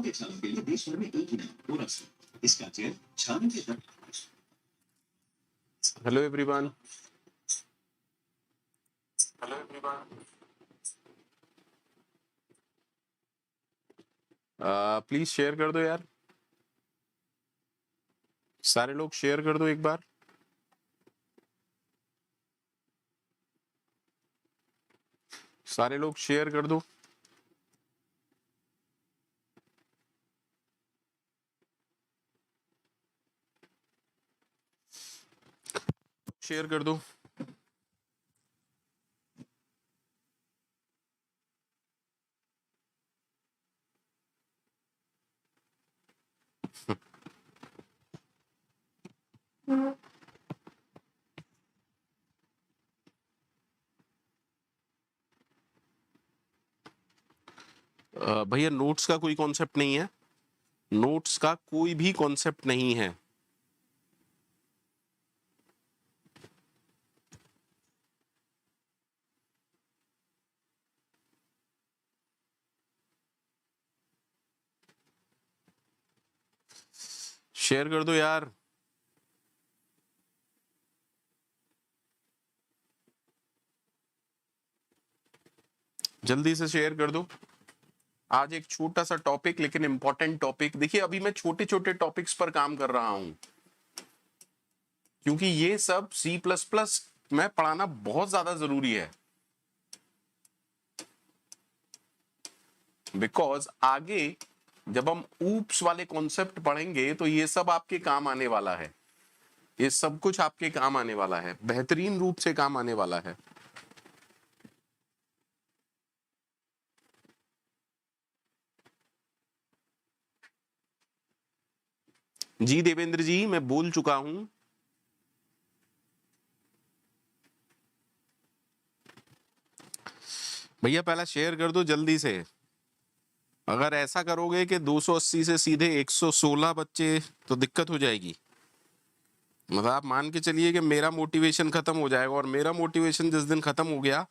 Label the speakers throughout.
Speaker 1: के चयन के लिए देश भर में एक ही नाम ओरस है। इसका चयन छानों के दर।
Speaker 2: Hello everyone. Hello everyone. Please share कर दो यार, सारे लोग शेयर कर दो एक बार। सारे लोग शेयर कर दो। शेयर कर दो। भैया नोट्स का कोई कॉन्सेप्ट नहीं है, नोट्स का कोई भी कॉन्सेप्ट नहीं है। शेयर कर दो यार। जल्दी से शेयर कर दो। आज एक छोटा सा टॉपिक लेकिन इंपॉर्टेंट टॉपिक। देखिए अभी मैं छोटे छोटे टॉपिक्स पर काम कर रहा हूं क्योंकि ये सब C++ में पढ़ाना बहुत ज्यादा जरूरी है, बिकॉज आगे जब हम ऊप्स वाले कॉन्सेप्ट पढ़ेंगे तो ये सब आपके काम आने वाला है, ये सब कुछ आपके काम आने वाला है, बेहतरीन रूप से काम आने वाला है। जी देवेंद्र जी, मैं बोल चुका हूं। भैया पहला शेयर कर दो जल्दी से। अगर ऐसा करोगे कि 280 से सीधे 116 बच्चे तो दिक्कत हो जाएगी। मतलब आप मान के चलिए कि मेरा मोटिवेशन खत्म हो जाएगा, और मेरा मोटिवेशन जिस दिन खत्म हो गया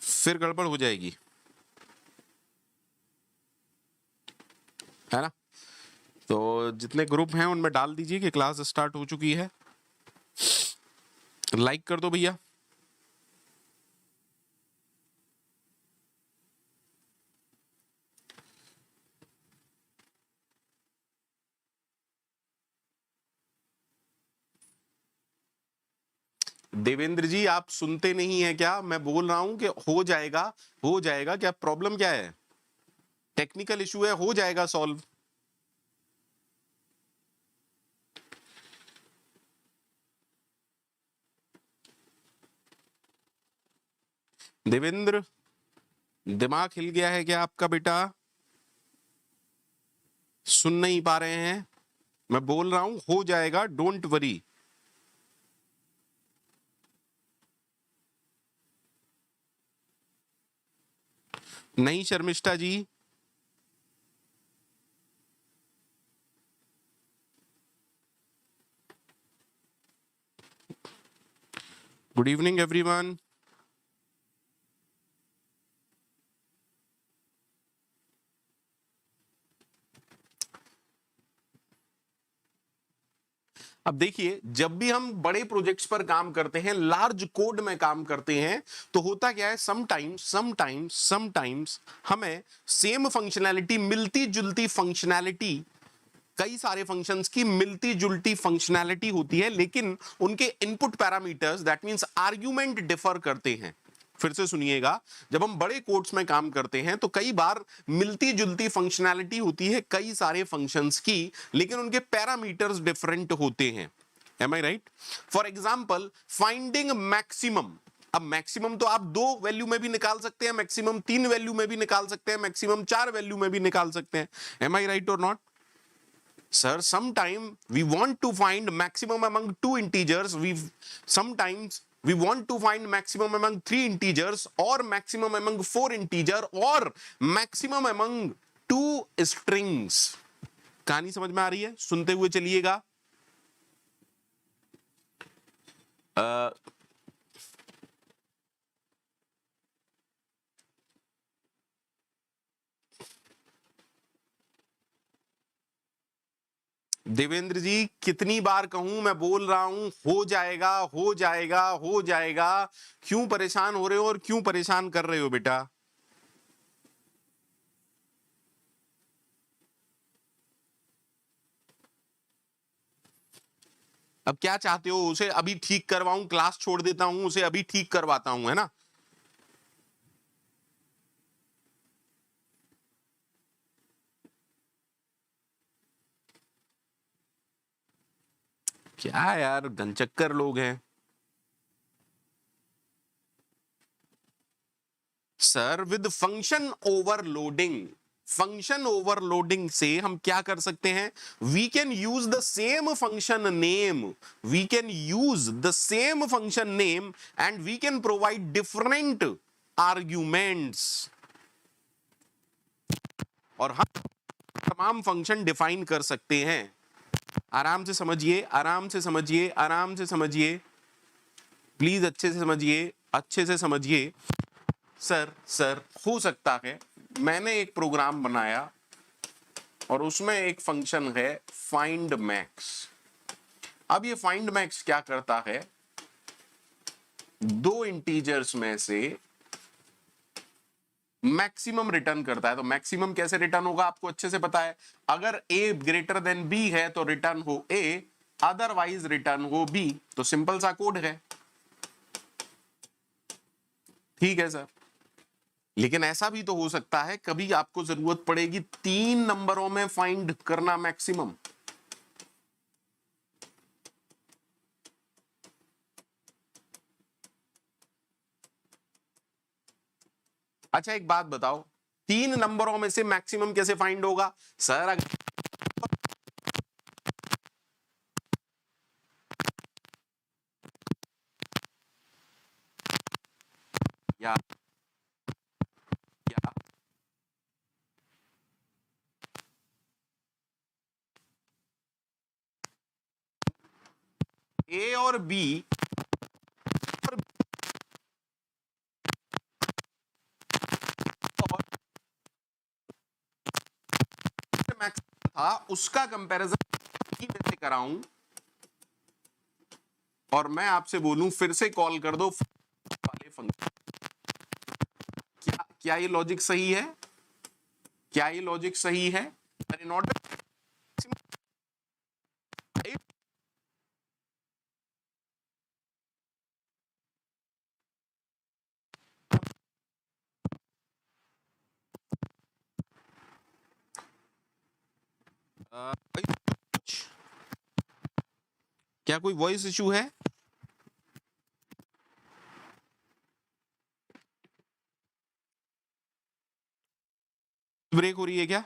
Speaker 2: फिर गड़बड़ हो जाएगी, है ना। तो जितने ग्रुप हैं उनमें डाल दीजिए कि क्लास स्टार्ट हो चुकी है। लाइक कर दो भैया। देवेंद्र जी आप सुनते नहीं है क्या? मैं बोल रहा हूं कि हो जाएगा, हो जाएगा। क्या प्रॉब्लम क्या है? टेक्निकल इशू है, हो जाएगा सॉल्व। देवेंद्र दिमाग हिल गया है क्या आपका बेटा? सुन नहीं पा रहे हैं? मैं बोल रहा हूं हो जाएगा, डोंट वरी। नहीं Sharmishtha ji. Good evening everyone. अब देखिए जब भी हम बड़े प्रोजेक्ट्स पर काम करते हैं, लार्ज कोड में काम करते हैं, तो होता क्या है, समटाइम्स हमें सेम फंक्शनैलिटी, मिलती जुलती फंक्शनैलिटी, कई सारे फंक्शंस की मिलती जुलती फंक्शनैलिटी होती है, लेकिन उनके input parameters, that means argument, differ करते हैं। फिर से सुनिएगा, जब हम बड़े कोड्स में काम करते हैं तो कई बार मिलती जुलती फंक्शनैलिटी होती है कई सारे फंक्शंस की, लेकिन उनके पैरामीटर्स डिफरेंट होते हैं। Am I right? For example finding maximum. अब मैक्सिमम तो आप 2 वैल्यू में भी निकाल सकते हैं, मैक्सिमम 3 वैल्यू में भी निकाल सकते हैं, मैक्सिमम 4 वैल्यू में भी निकाल सकते हैं। एम आई राइट और not? Sir, sometime we want to find maximum among 2 integers. Sometimes we want to find maximum among 3 integers, or maximum among 4 integer, or maximum among 2 strings. कहानी समझ में आ रही है? सुनते हुए चलिएगा। देवेंद्र जी कितनी बार कहूं, मैं बोल रहा हूं हो जाएगा हो जाएगा हो जाएगा। क्यों परेशान हो रहे हो और क्यों परेशान कर रहे हो बेटा? अब क्या चाहते हो, उसे अभी ठीक करवाऊं, क्लास छोड़ देता हूं, उसे अभी ठीक करवाता हूं, है ना? क्या यार गनचक्कर लोग हैं सर। विद फंक्शन ओवरलोडिंग से हम क्या कर सकते हैं? We can use the same function name, we can use the same function name and we can provide different arguments, और हम तमाम फंक्शन डिफाइन कर सकते हैं। आराम से समझिए, आराम से समझिए, आराम से समझिए, प्लीज अच्छे से समझिए, अच्छे से समझिए। सर हो सकता है मैंने एक प्रोग्राम बनाया और उसमें एक फंक्शन है फाइंड मैक्स। अब ये फाइंड मैक्स क्या करता है? दो इंटीजर्स में से मैक्सिमम रिटर्न करता है। तो मैक्सिमम कैसे रिटर्न होगा आपको अच्छे से पता है। अगर a ग्रेटर देन b है तो रिटर्न हो a, अदरवाइज रिटर्न हो b। तो सिंपल सा कोड है, ठीक है सर। लेकिन ऐसा भी तो हो सकता है कभी आपको जरूरत पड़ेगी 3 नंबरों में फाइंड करना मैक्सिमम। अच्छा एक बात बताओ, 3 नंबरों में से मैक्सिमम कैसे फाइंड होगा सर? या, या ए और बी मैक्सिमम था, उसका कंपैरिजन में से कराऊं और मैं आपसे बोलूं फिर से कॉल कर दो वाले फंक्शन। क्या ये लॉजिक सही है? क्या ये लॉजिक सही है? इन ऑर्डर क्या कोई वॉइस इशू है? ब्रेक हो रही है क्या?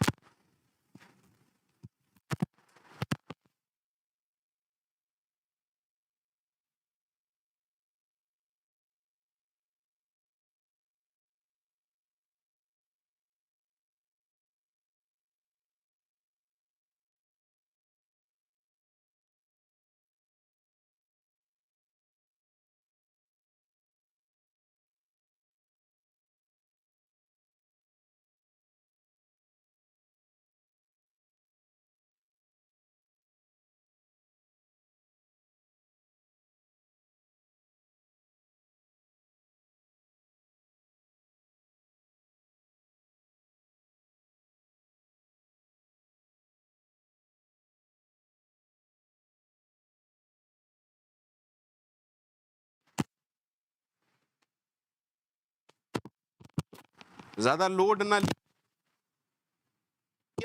Speaker 2: ज्यादा लोड ना लिया,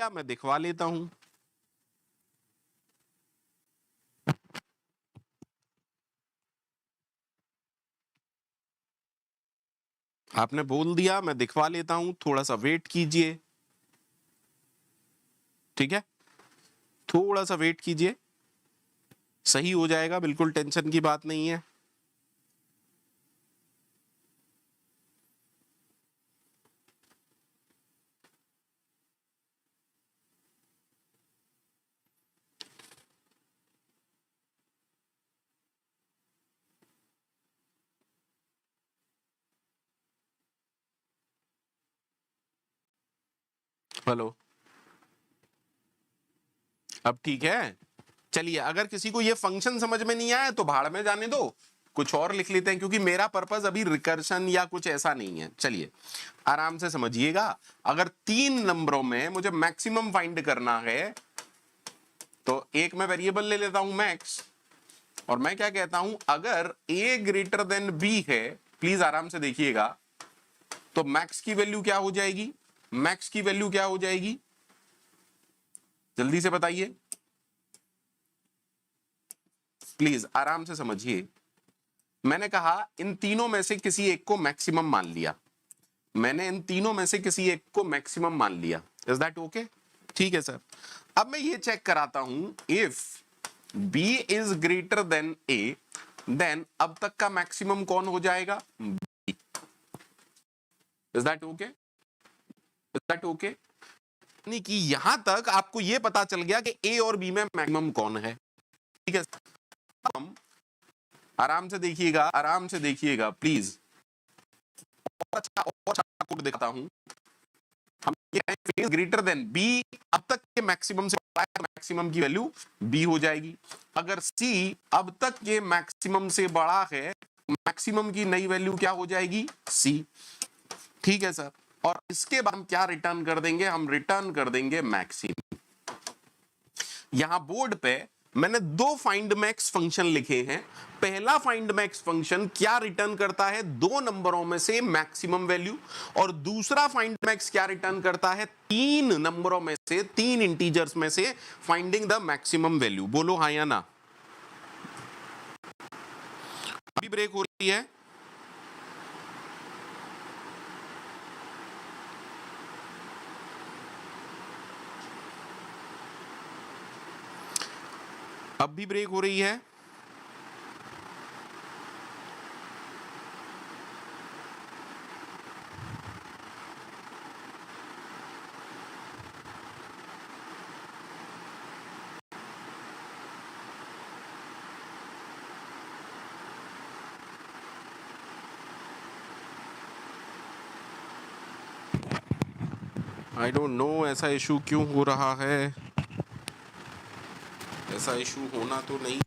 Speaker 2: मैं दिखवा लेता हूं। आपने बोल दिया, मैं दिखवा लेता हूं, थोड़ा सा वेट कीजिए, ठीक है? थोड़ा सा वेट कीजिए, सही हो जाएगा, बिल्कुल टेंशन की बात नहीं है। हेलो, अब ठीक है? चलिए, अगर किसी को ये फंक्शन समझ में नहीं आया तो भाड़ में जाने दो, कुछ और लिख लेते हैं, क्योंकि मेरा पर्पस अभी रिकर्शन या कुछ ऐसा नहीं है। चलिए आराम से समझिएगा। अगर 3 नंबरों में मुझे मैक्सिमम फाइंड करना है तो एक मैं वेरिएबल ले लेता हूं मैक्स, और मैं क्या कहता हूं, अगर a ग्रेटर देन b है, प्लीज आराम से देखिएगा, तो मैक्स की वैल्यू क्या हो जाएगी, मैक्स की वैल्यू क्या हो जाएगी, जल्दी से बताइए, प्लीज आराम से समझिए। मैंने कहा इन तीनों में से किसी एक को मैक्सिमम मान लिया, मैंने इन तीनों में से किसी एक को मैक्सिमम मान लिया। Is that okay? ठीक है सर। अब मैं ये चेक कराता हूं, if b is greater than a, then अब तक का मैक्सिमम कौन हो जाएगा, b। Is that okay? Is that okay? यानी कि यहां तक आपको यह पता चल गया कि a और b में मैक्सिमम कौन है। ठीक है, हम आराम से देखिएगा, आराम से देखिएगा प्लीज। और अच्छा कोड दिखाता हूं, हम ये ग्रेटर देन b, अब तक के मैक्सिमम से मैक्सिमम की वैल्यू b हो जाएगी। अगर c अब तक के मैक्सिमम से बड़ा है, मैक्सिमम की नई वैल्यू क्या हो जाएगी, c। ठीक है सर। और इसके बाद हम क्या रिटर्न कर देंगे, हम रिटर्न कर देंगे मैक्सिमम। यहां बोर्ड पे मैंने 2 फाइंड मैक्स फंक्शन लिखे हैं। पहला फाइंड मैक्स फंक्शन क्या रिटर्न करता है, 2 नंबरों में से मैक्सिमम वैल्यू, और दूसरा फाइंड मैक्स क्या रिटर्न करता है, 3 नंबरों में से, 3 इंटीजर्स में से फाइंडिंग द मैक्सिमम वैल्यू। बोलो हाँ या ना। अभी ब्रेक हो रही है, अब भी ब्रेक हो रही है। आई डोंट नो ऐसा इशू क्यों हो रहा है, ऐसा इशू होना तो नहीं।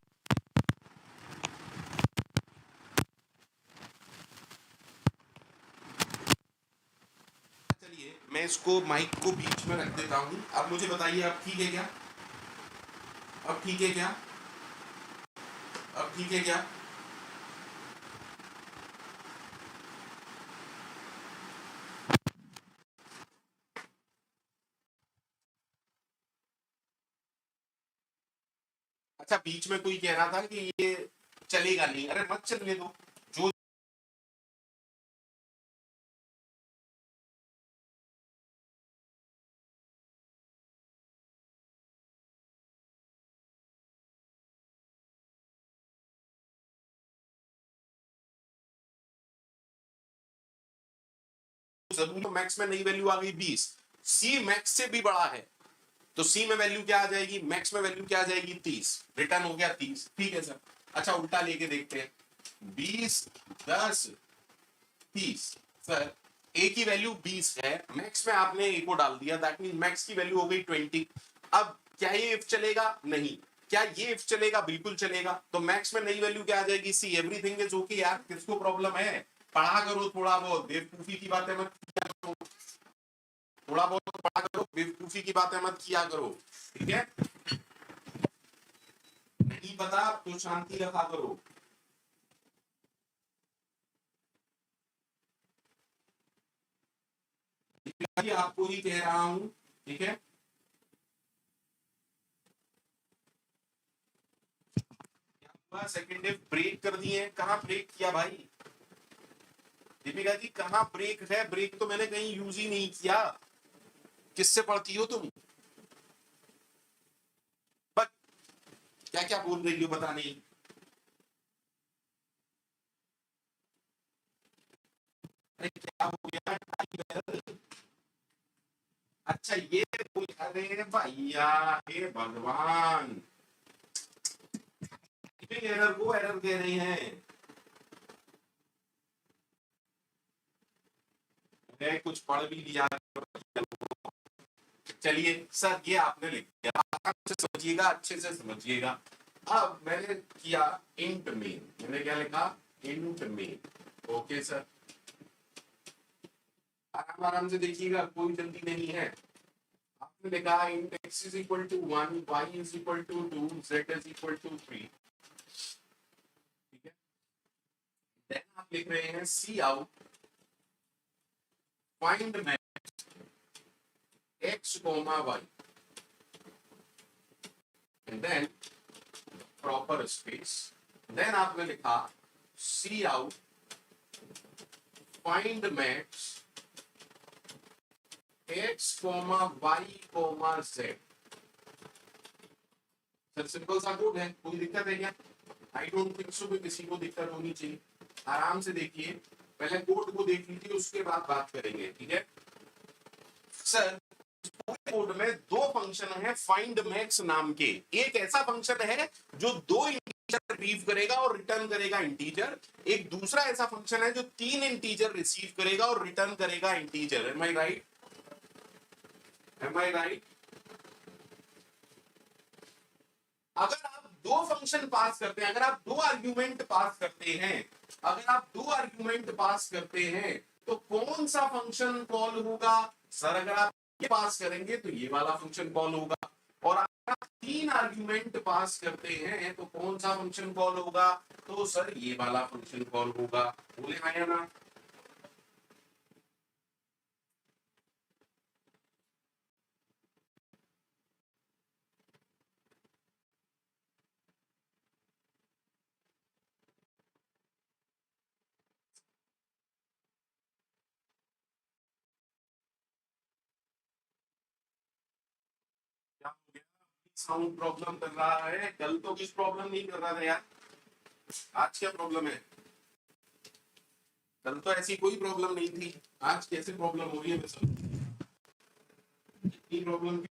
Speaker 2: चलिए मैं इसको माइक को बीच में रख देता हूं। अब मुझे बताइए, अब ठीक है क्या, अब ठीक है क्या, अब ठीक है क्या? अच्छा, बीच में कोई कह रहा था कि ये चलेगा नहीं, अरे मत चलने दो, जो जरूर। तो मैक्स में नई वैल्यू आ गई 20, सी मैक्स से भी बड़ा है, तो सी में वैल्यू क्या आ जाएगी, मैक्स में वैल्यू क्या आ जाएगी, 30। रिटर्न हो गया 30। ठीक है सर। अच्छा उल्टा लेके देखते हैं, 20 10 30। सर ए की वैल्यू 20 है, मैक्स में आपने ए को डाल दिया, दैट मीन मैक्स की वैल्यू हो गई 20। अब क्या ये इफ चलेगा, नहीं। क्या ये इफ चलेगा, बिल्कुल चलेगा। तो मैक्स में नई वैल्यू क्या आ जाएगी, सी। एवरीथिंग इज ओके यार, किसको प्रॉब्लम है, पढ़ा करो थोड़ा बहुत, बेवकूफी की बातें मत किया करो, थोड़ा बहुत पढ़ा करो, बेवकूफी की बातें मत किया करो। ठीक है, नहीं पता तो शांति रखा करो। आपको ही कह रहा हूं, ठीक है। सेकेंड ब्रेक कर दिए, कहां ब्रेक किया भाई, दीपिका जी कहां ब्रेक है, ब्रेक तो मैंने कहीं यूज ही नहीं किया। किससे पढ़ती हो तुम, बट क्या क्या बोल रही हो पता नहीं। अरे क्या हो गया, अच्छा ये अरे भैया, हे भगवान, एरर को एरर दे रही हैं। कुछ पढ़ भी लिया। चलिए सर, ये आपने लिख दिया, आराम से समझिएगा, अच्छे से समझिएगा। अब मैंने किया इंट मेन, मैंने क्या लिखा, इंट मेन। ओके सर, आराम आराम से देखिएगा, कोई जल्दी नहीं है। आपने लिखा int x is equal to 1, y is equal to 2, z is equal to 3। ठीक है, देन आप लिख रहे हैं cout find max x, y and then proper space. Then आपने लिखा cout find max x, y, z। Sir simple सा code है, कोई दिक्कत है क्या? आई डोंट थिंक सो, किसी को दिक्कत होनी चाहिए। आराम से देखिए, पहले कोड को देख लीजिए, उसके बाद बात करेंगे। ठीक है सर, कोड में दो फंक्शन है फाइंड मैक्स नाम के। एक ऐसा फंक्शन है जो दो इंटीजर रिसीव करेगा और रिटर्न करेगा इंटीजर, एक दूसरा ऐसा फंक्शन है जो तीन इंटीजर रिसीव करेगा और रिटर्न करेगा integer. M I right? Am I right? अगर आप दो फंक्शन पास करते हैं, अगर आप दो आर्ग्यूमेंट पास करते हैं, अगर आप दो आर्ग्यूमेंट पास करते हैं, तो कौन सा फंक्शन कॉल होगा? सर अगर आप ये पास करेंगे तो ये वाला फंक्शन कॉल होगा, और अगर आप तीन आर्ग्यूमेंट पास करते हैं तो कौन सा फंक्शन कॉल होगा? तो सर ये वाला फंक्शन कॉल होगा। बोले हाँ या ना? क्या हो गया? साउंड प्रॉब्लम कर रहा है? कल तो किस प्रॉब्लम नहीं कर रहा था यार, आज क्या प्रॉब्लम है? कल तो ऐसी कोई प्रॉब्लम नहीं थी, आज कैसे प्रॉब्लम हो रही है? वैसे इतनी प्रॉब्लम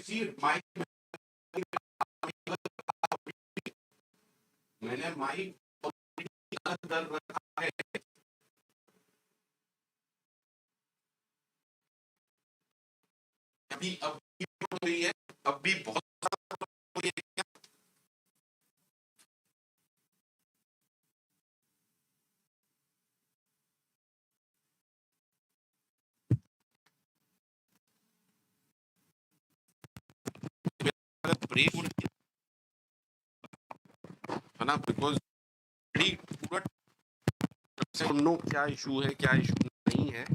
Speaker 2: जी? माइक, मैंने माइक कर रखा है। अभी अभी हो रही है, अभी बहुत हो रही है। ब्रेक हो रही है ना, बिकॉज पूरा नो क्या इशू है, क्या इशू नहीं है।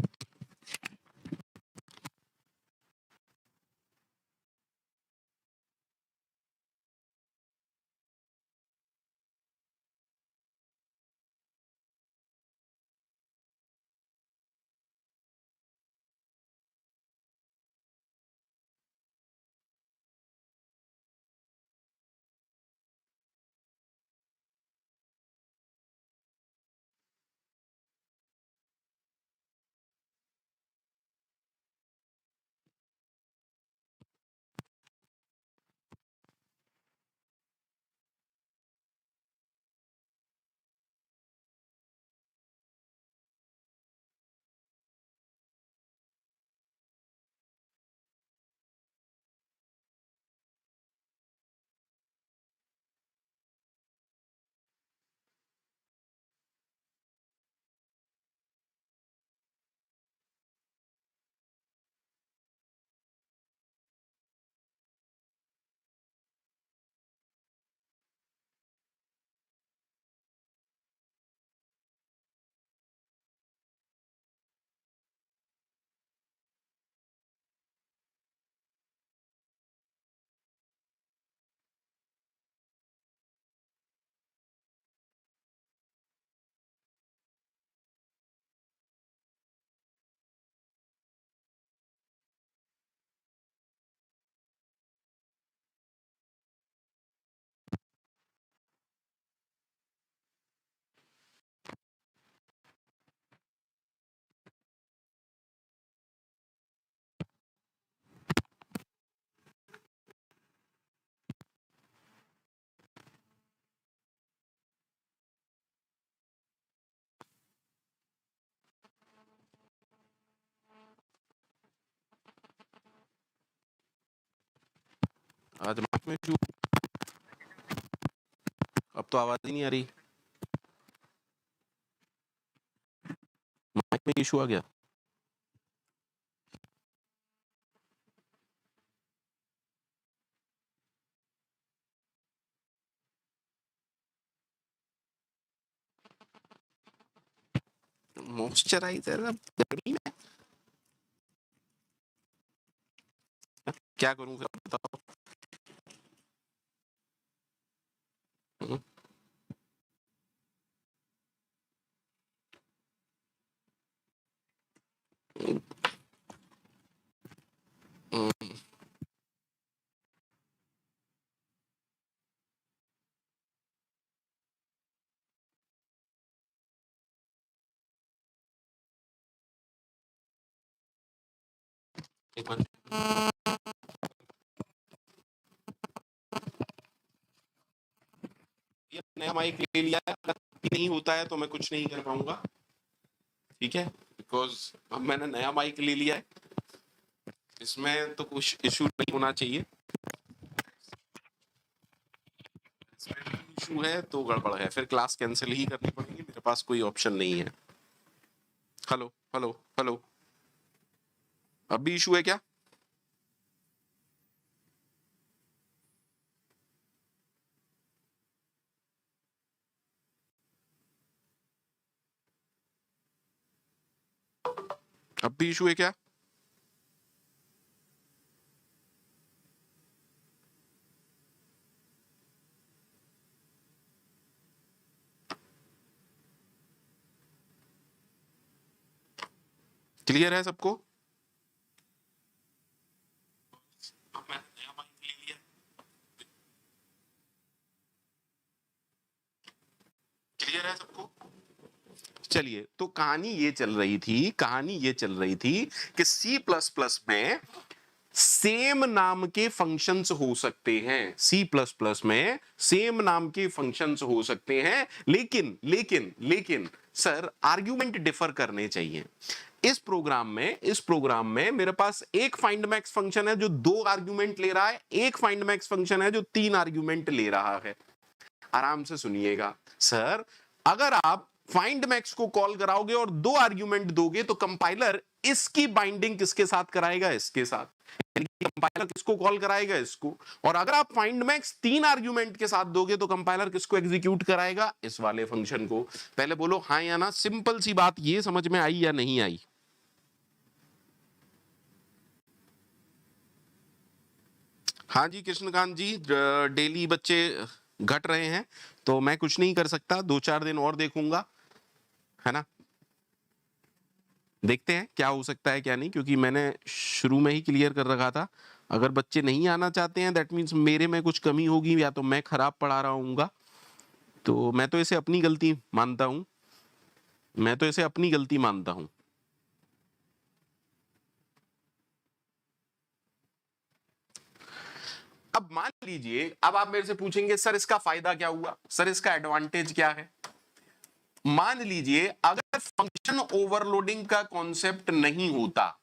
Speaker 2: आज माइक में इशू, अब तो आवाज ही नहीं आ रही, माइक में इशू आ गया। मॉइस्चराइजर गर्मी में क्या करूं फिर बताओ। हम्म, हम्म, एक मिनट। ये नया माइक ले लिया है, अगर नहीं होता है तो मैं कुछ नहीं कर पाऊंगा, ठीक है, बिकॉज अब मैंने नया माइक ले लिया है, इसमें तो कुछ इशू नहीं होना चाहिए, इसमें इशू है तो गड़बड़ है, फिर क्लास कैंसिल ही करनी पड़ेगी, मेरे पास कोई ऑप्शन नहीं है। हेलो हेलो हेलो, अब भी इशू है क्या? अब भी इशू है क्या? क्लियर है सबको? अब मैंने नया माइक ले लिया, क्लियर है सबको? चलिए, तो कहानी ये चल रही थी, कहानी ये चल रही थी कि सी प्लस प्लस में सेम नाम के फंक्शंस हो सकते हैं, सी प्लस प्लस में सेम नाम के फंक्शंस हो सकते हैं, लेकिन लेकिन लेकिन सर आर्ग्यूमेंट डिफर करने चाहिए। इस प्रोग्राम में मेरे पास एक फाइंड मैक्स फंक्शन है जो 2 आर्ग्यूमेंट ले रहा है, एक फाइंड मैक्स फंक्शन है जो 3 आर्ग्यूमेंट ले रहा है। आराम से सुनिएगा सर, अगर आप फाइंड मैक्स को कॉल कराओगे और 2 आर्ग्यूमेंट दोगे तो कंपाइलर इसकी बाइंडिंग किसके साथ कराएगा? इसके साथ। कंपाइलर किसको कॉल कराएगा? इसको। और अगर आप फाइंड मैक्स 3 आर्ग्यूमेंट के साथ दोगे तो कंपाइलर किसको एग्जीक्यूट कराएगा? इस वाले फंक्शन को। पहले बोलो हाँ या ना, सिंपल सी बात, ये समझ में आई या नहीं आई? हाँ जी कृष्णकांत जी, डेली बच्चे घट रहे हैं तो मैं कुछ नहीं कर सकता, 2-4 दिन और देखूंगा, है ना, देखते हैं क्या हो सकता है क्या नहीं, क्योंकि मैंने शुरू में ही क्लियर कर रखा था। अगर बच्चे नहीं आना चाहते हैं दैट मीन्स मेरे में कुछ कमी होगी या तो मैं खराब पढ़ा रहा हूँगा, तो मैं तो इसे अपनी गलती मानता हूँ, मैं तो इसे अपनी गलती मानता हूँ। अब मान लीजिए, अब आप मेरे से पूछेंगे सर इसका फायदा क्या हुआ, सर इसका एडवांटेज क्या है। मान लीजिए अगर फंक्शन ओवरलोडिंग का कॉन्सेप्ट नहीं होता,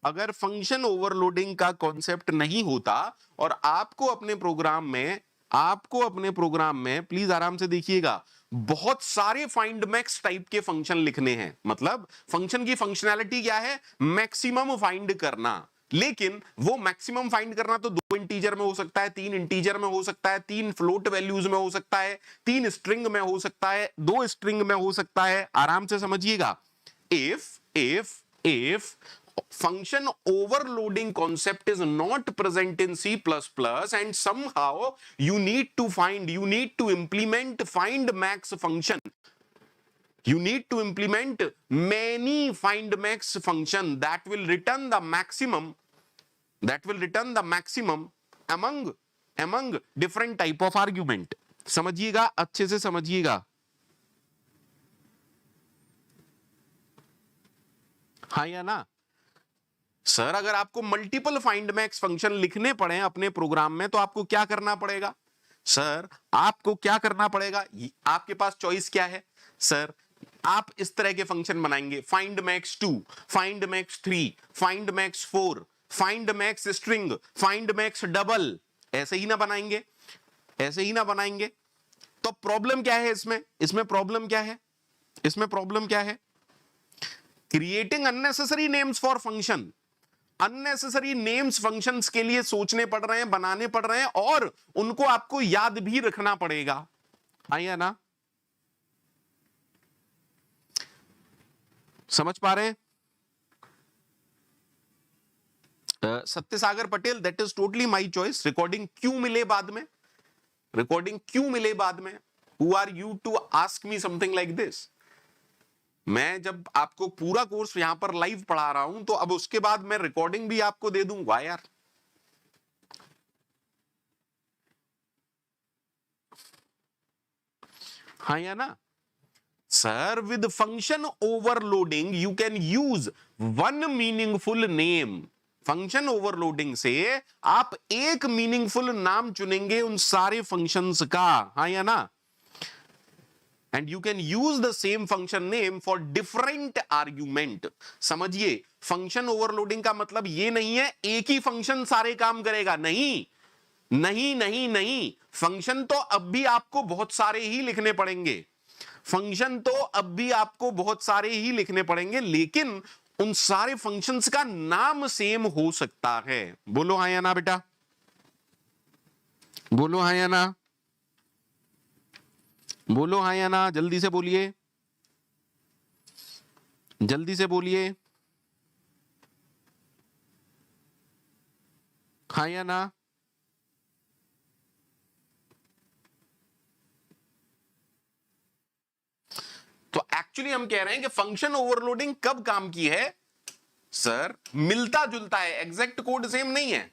Speaker 2: अगर फंक्शन ओवरलोडिंग का कॉन्सेप्ट नहीं होता और आपको अपने प्रोग्राम में प्लीज आराम से देखिएगा, बहुत सारे फाइंड मैक्स टाइप के फंक्शन लिखने हैं। मतलब फंक्शन की फंक्शनैलिटी क्या है? मैक्सिमम फाइंड करना। लेकिन वो मैक्सिमम फाइंड करना तो 2 इंटीजर में हो सकता है, 3 इंटीजर में हो सकता है, 3 फ्लोट वैल्यूज में हो सकता है, 3 स्ट्रिंग में हो सकता है, 2 स्ट्रिंग में हो सकता है। आराम से समझिएगा। if function overloading concept is not present in C++ and somehow you need to implement find max function, you need to implement many find max function that will return the maximum among different type of argument। समझिएगा, अच्छे से समझिएगा, हाँ या ना? Sir अगर आपको multiple find max function लिखने पड़े अपने प्रोग्राम में तो आपको क्या करना पड़ेगा? सर आपको क्या करना पड़ेगा? आपके पास चॉइस क्या है? सर आप इस तरह के फंक्शन बनाएंगे, find max 2, find max 3, find max 4, find max string, find max double, ऐसे ही ना बनाएंगे, ऐसे ही ना बनाएंगे। तो प्रॉब्लम क्या है इसमें, इसमें प्रॉब्लम क्या है, इसमें प्रॉब्लम क्या है? Creating unnecessary names for function, unnecessary names functions के लिए सोचने पड़ रहे हैं, बनाने पड़ रहे हैं, और उनको आपको याद भी रखना पड़ेगा, है ना? समझ पा रहे हैं? Satyasagar Patel, that is totally my choice. Recording क्यों मिले बाद में, रिकॉर्डिंग क्यों मिले बाद में? Who are you to ask me something like this? मैं जब आपको पूरा कोर्स यहां पर लाइव पढ़ा रहा हूं, तो अब उसके बाद मैं रिकॉर्डिंग भी आपको दे दूंगा यार। हाँ या ना? Sir, with function overloading you can use one meaningful name. Function overloading से आप एक मीनिंगफुल नाम चुनेंगे उन सारे फंक्शंस का, हाँ या ना? And you can use the same function name for different argument. समझिए, फंक्शन ओवरलोडिंग का मतलब ये नहीं है एक ही फंक्शन सारे काम करेगा, नहीं नहीं नहीं नहीं। फंक्शन तो अब भी आपको बहुत सारे ही लिखने पड़ेंगे, फंक्शन तो अब भी आपको बहुत सारे ही लिखने पड़ेंगे, लेकिन उन सारे फंक्शंस का नाम सेम हो सकता है। बोलो हाँ या ना बेटा, बोलो हाँ या ना, बोलो हाँ या ना, जल्दी से बोलिए, जल्दी से बोलिए, हाँ या ना? तो एक्चुअली हम कह रहे हैं कि फंक्शन ओवरलोडिंग कब काम की है? सर, मिलता जुलता है, एग्जैक्ट कोड सेम नहीं है,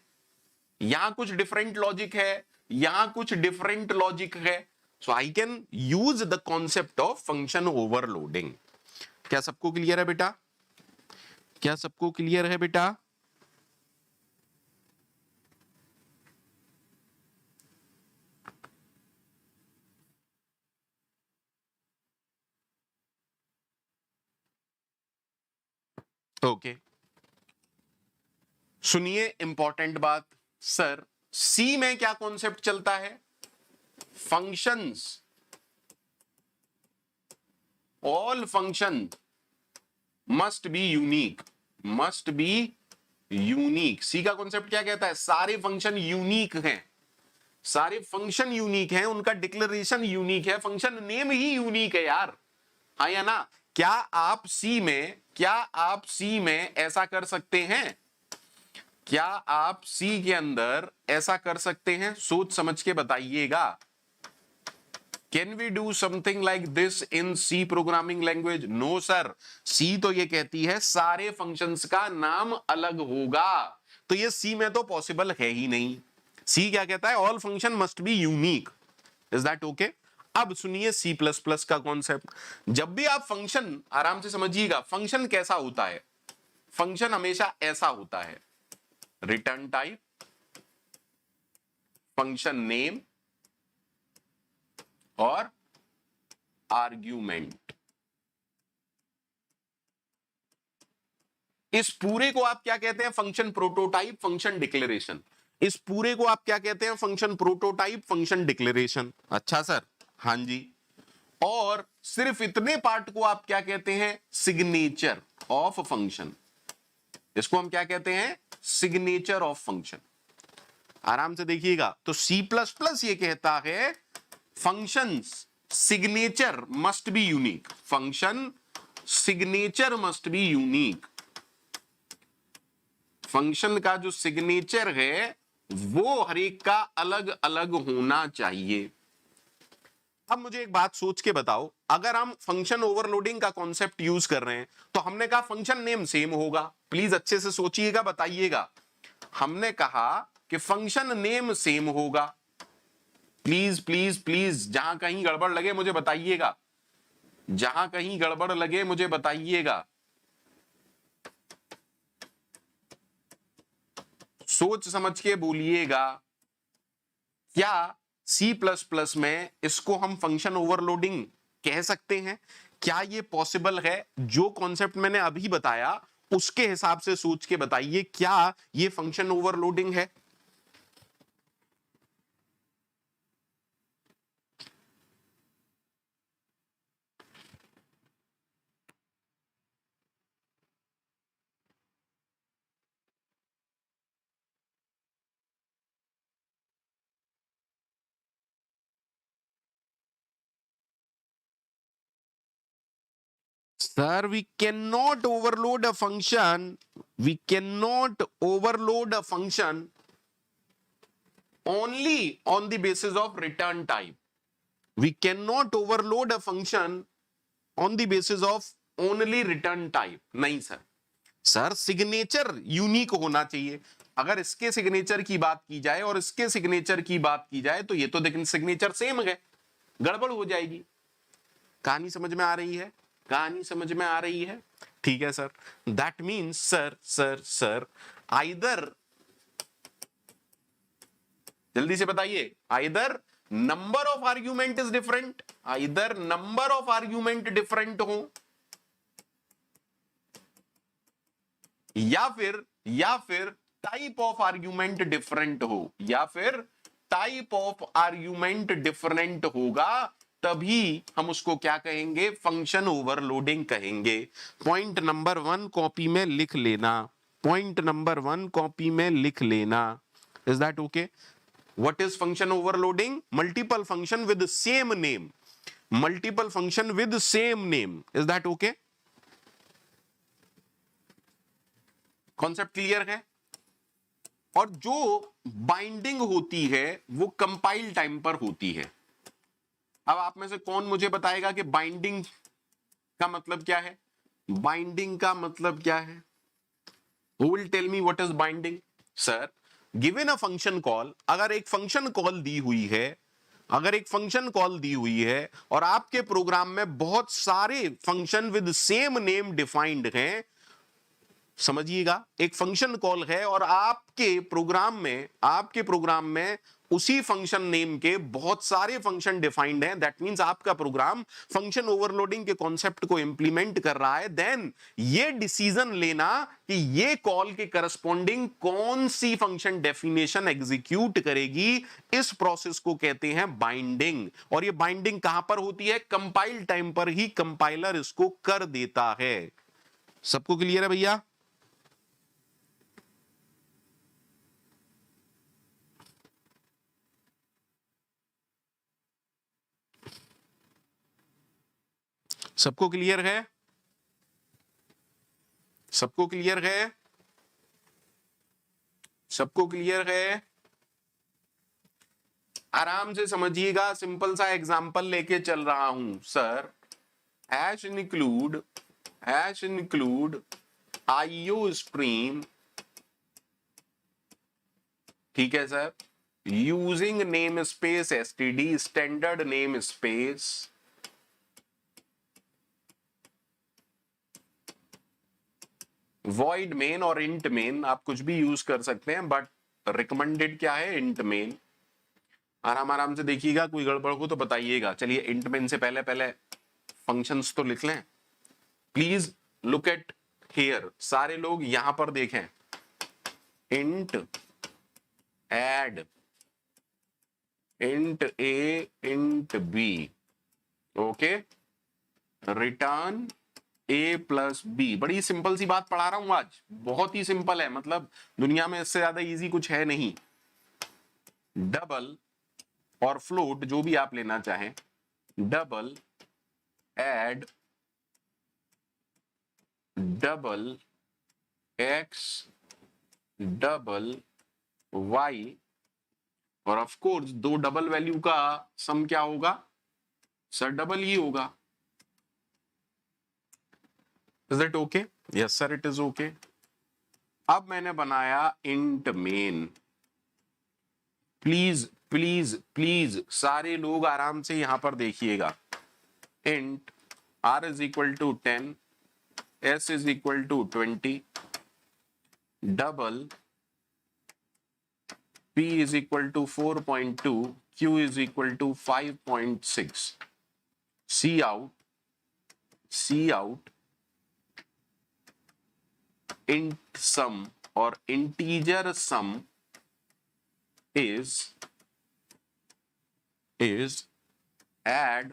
Speaker 2: यहां कुछ डिफरेंट लॉजिक है, यहां कुछ डिफरेंट लॉजिक है। So I can use the concept of function overloading. क्या सबको क्लियर है बेटा? क्या सबको क्लियर है बेटा? ओके, सुनिए इंपॉर्टेंट बात। सर, सी में क्या कॉन्सेप्ट चलता है? Functions, all function must be unique, must be unique. C का कॉन्सेप्ट क्या कहता है? सारे फंक्शन यूनिक हैं, सारे फंक्शन यूनिक हैं, उनका डिक्लेरेशन यूनिक है, फंक्शन नेम ही यूनिक है यार, हाँ या ना? क्या आप सी में, क्या आप सी में ऐसा कर सकते हैं? क्या आप सी के अंदर ऐसा कर सकते हैं? सोच समझ के बताइएगा। Can we do something like this in C programming language? No sir, C तो ये कहती है सारे फंक्शंस का नाम अलग होगा, तो ये सी में तो पॉसिबल है ही नहीं। सी क्या कहता है? All function must be unique. Is that okay? अब सुनिए सी प्लस प्लस का कॉन्सेप्ट। जब भी आप फंक्शन, आराम से समझिएगा, फंक्शन कैसा होता है? फंक्शन हमेशा ऐसा होता है, रिटर्न टाइप, फंक्शन नेम और आर्ग्यूमेंट। इस पूरे को आप क्या कहते हैं? Function prototype, function declaration. इस पूरे को आप क्या कहते हैं? Function prototype, function declaration. अच्छा सर, हाँ जी। और सिर्फ इतने पार्ट को आप क्या कहते हैं? Signature of function. इसको हम क्या कहते हैं? Signature of function. आराम से देखिएगा, तो सी प्लस प्लस ये कहता है functions signature must be unique, function signature must be unique. Function का जो सिग्नेचर है वो हर एक का अलग अलग होना चाहिए। अब मुझे एक बात सोच के बताओ, अगर हम फंक्शन ओवरलोडिंग का कॉन्सेप्ट यूज कर रहे हैं तो हमने कहा फंक्शन नेम सेम होगा। प्लीज अच्छे से सोचिएगा, बताइएगा। हमने कहा कि फंक्शन नेम सेम होगा। प्लीज प्लीज प्लीज, जहां कहीं गड़बड़ लगे मुझे बताइएगा, जहां कहीं गड़बड़ लगे मुझे बताइएगा। सोच समझ के बोलिएगा। क्या सी प्लस प्लस में इसको हम फंक्शन ओवरलोडिंग कह सकते हैं? क्या ये पॉसिबल है? जो कॉन्सेप्ट मैंने अभी बताया उसके हिसाब से सोच के बताइए, क्या ये फंक्शन ओवरलोडिंग है? Sir, we cannot overload a function. We cannot overload a function only on the basis of return type. We cannot overload a function on the basis of only return type. नहीं sir. Sir signature unique होना चाहिए. अगर इसके signature की बात की जाए और इसके सिग्नेचर की बात की जाए तो ये तो लेकिन सिग्नेचर सेम है, गड़बड़ हो जाएगी. कहानी समझ में आ रही है? कहानी समझ में आ रही है? ठीक है sir. That means sir either, जल्दी से बताइए, either number of argument is different, either number of argument different हो, या फिर टाइप ऑफ आर्ग्यूमेंट डिफरेंट हो, या फिर टाइप ऑफ आर्ग्यूमेंट डिफरेंट होगा, तभी हम उसको क्या कहेंगे? फंक्शन ओवरलोडिंग कहेंगे. पॉइंट नंबर 1 कॉपी में लिख लेना. पॉइंट नंबर 1 कॉपी में लिख लेना. Is that okay? What is function overloading? Multiple function with same name. Multiple function with same name. Is that okay? Concept clear है? और जो बाइंडिंग होती है वो कंपाइल टाइम पर होती है. अब आप में से कौन मुझे बताएगा कि बाइंडिंग का मतलब क्या है? बाइंडिंग का मतलब क्या है? Who will tell me what is binding? Sir, given a function call, अगर एक फंक्शन कॉल दी हुई है, अगर एक फंक्शन कॉल दी हुई है और आपके प्रोग्राम में बहुत सारे function with same name defined हैं, समझिएगा, एक फंक्शन कॉल है और आपके प्रोग्राम में उसी फंक्शन नेम के बहुत सारे फंक्शन डिफाइंड हैं. दैट मींस आपका प्रोग्राम फंक्शन ओवरलोडिंग के कॉन्सेप्ट को इंप्लीमेंट कर रहा है. देन ये डिसीजन लेना कि ये कॉल के करस्पॉन्डिंग कौन सी फंक्शन डेफिनेशन एग्जीक्यूट करेगी, इस प्रोसेस को कहते हैं बाइंडिंग. और ये बाइंडिंग कहां पर होती है? कंपाइल टाइम पर ही कंपाइलर इसको कर देता है. सबको क्लियर है भैया? सबको क्लियर है? सबको क्लियर है? सबको क्लियर है? आराम से समझिएगा. सिंपल सा एग्जांपल लेके चल रहा हूं sir. Hash include IO stream, ठीक है sir, using namespace STD, standard name space, void main और int main, आप कुछ भी यूज कर सकते हैं, बट रिकमेंडेड क्या है? int main. आराम से देखिएगा, कोई गड़बड़ हो तो बताइएगा. चलिए int main से पहले फंक्शंस तो लिख लें. Please look at here. सारे लोग यहां पर देखें. int add, int a, int b, okay, return a plus b. बड़ी सिंपल सी बात पढ़ा रहा हूं आज, बहुत ही सिंपल है. मतलब दुनिया में इससे ज्यादा इजी कुछ है नहीं. डबल और फ्लोट जो भी आप लेना चाहें, double add double x double y, और ऑफ कोर्स दो डबल वैल्यू का सम क्या होगा सर? डबल ही होगा. Is that okay? Yes sir, it is okay. अब मैंने बनाया int main. प्लीज सारे लोग आराम से यहां पर देखिएगा. int r is equal to 10, s is equal to 20, double p is equal to 4.2, q is equal to 5.6. C out int sum or integer sum is add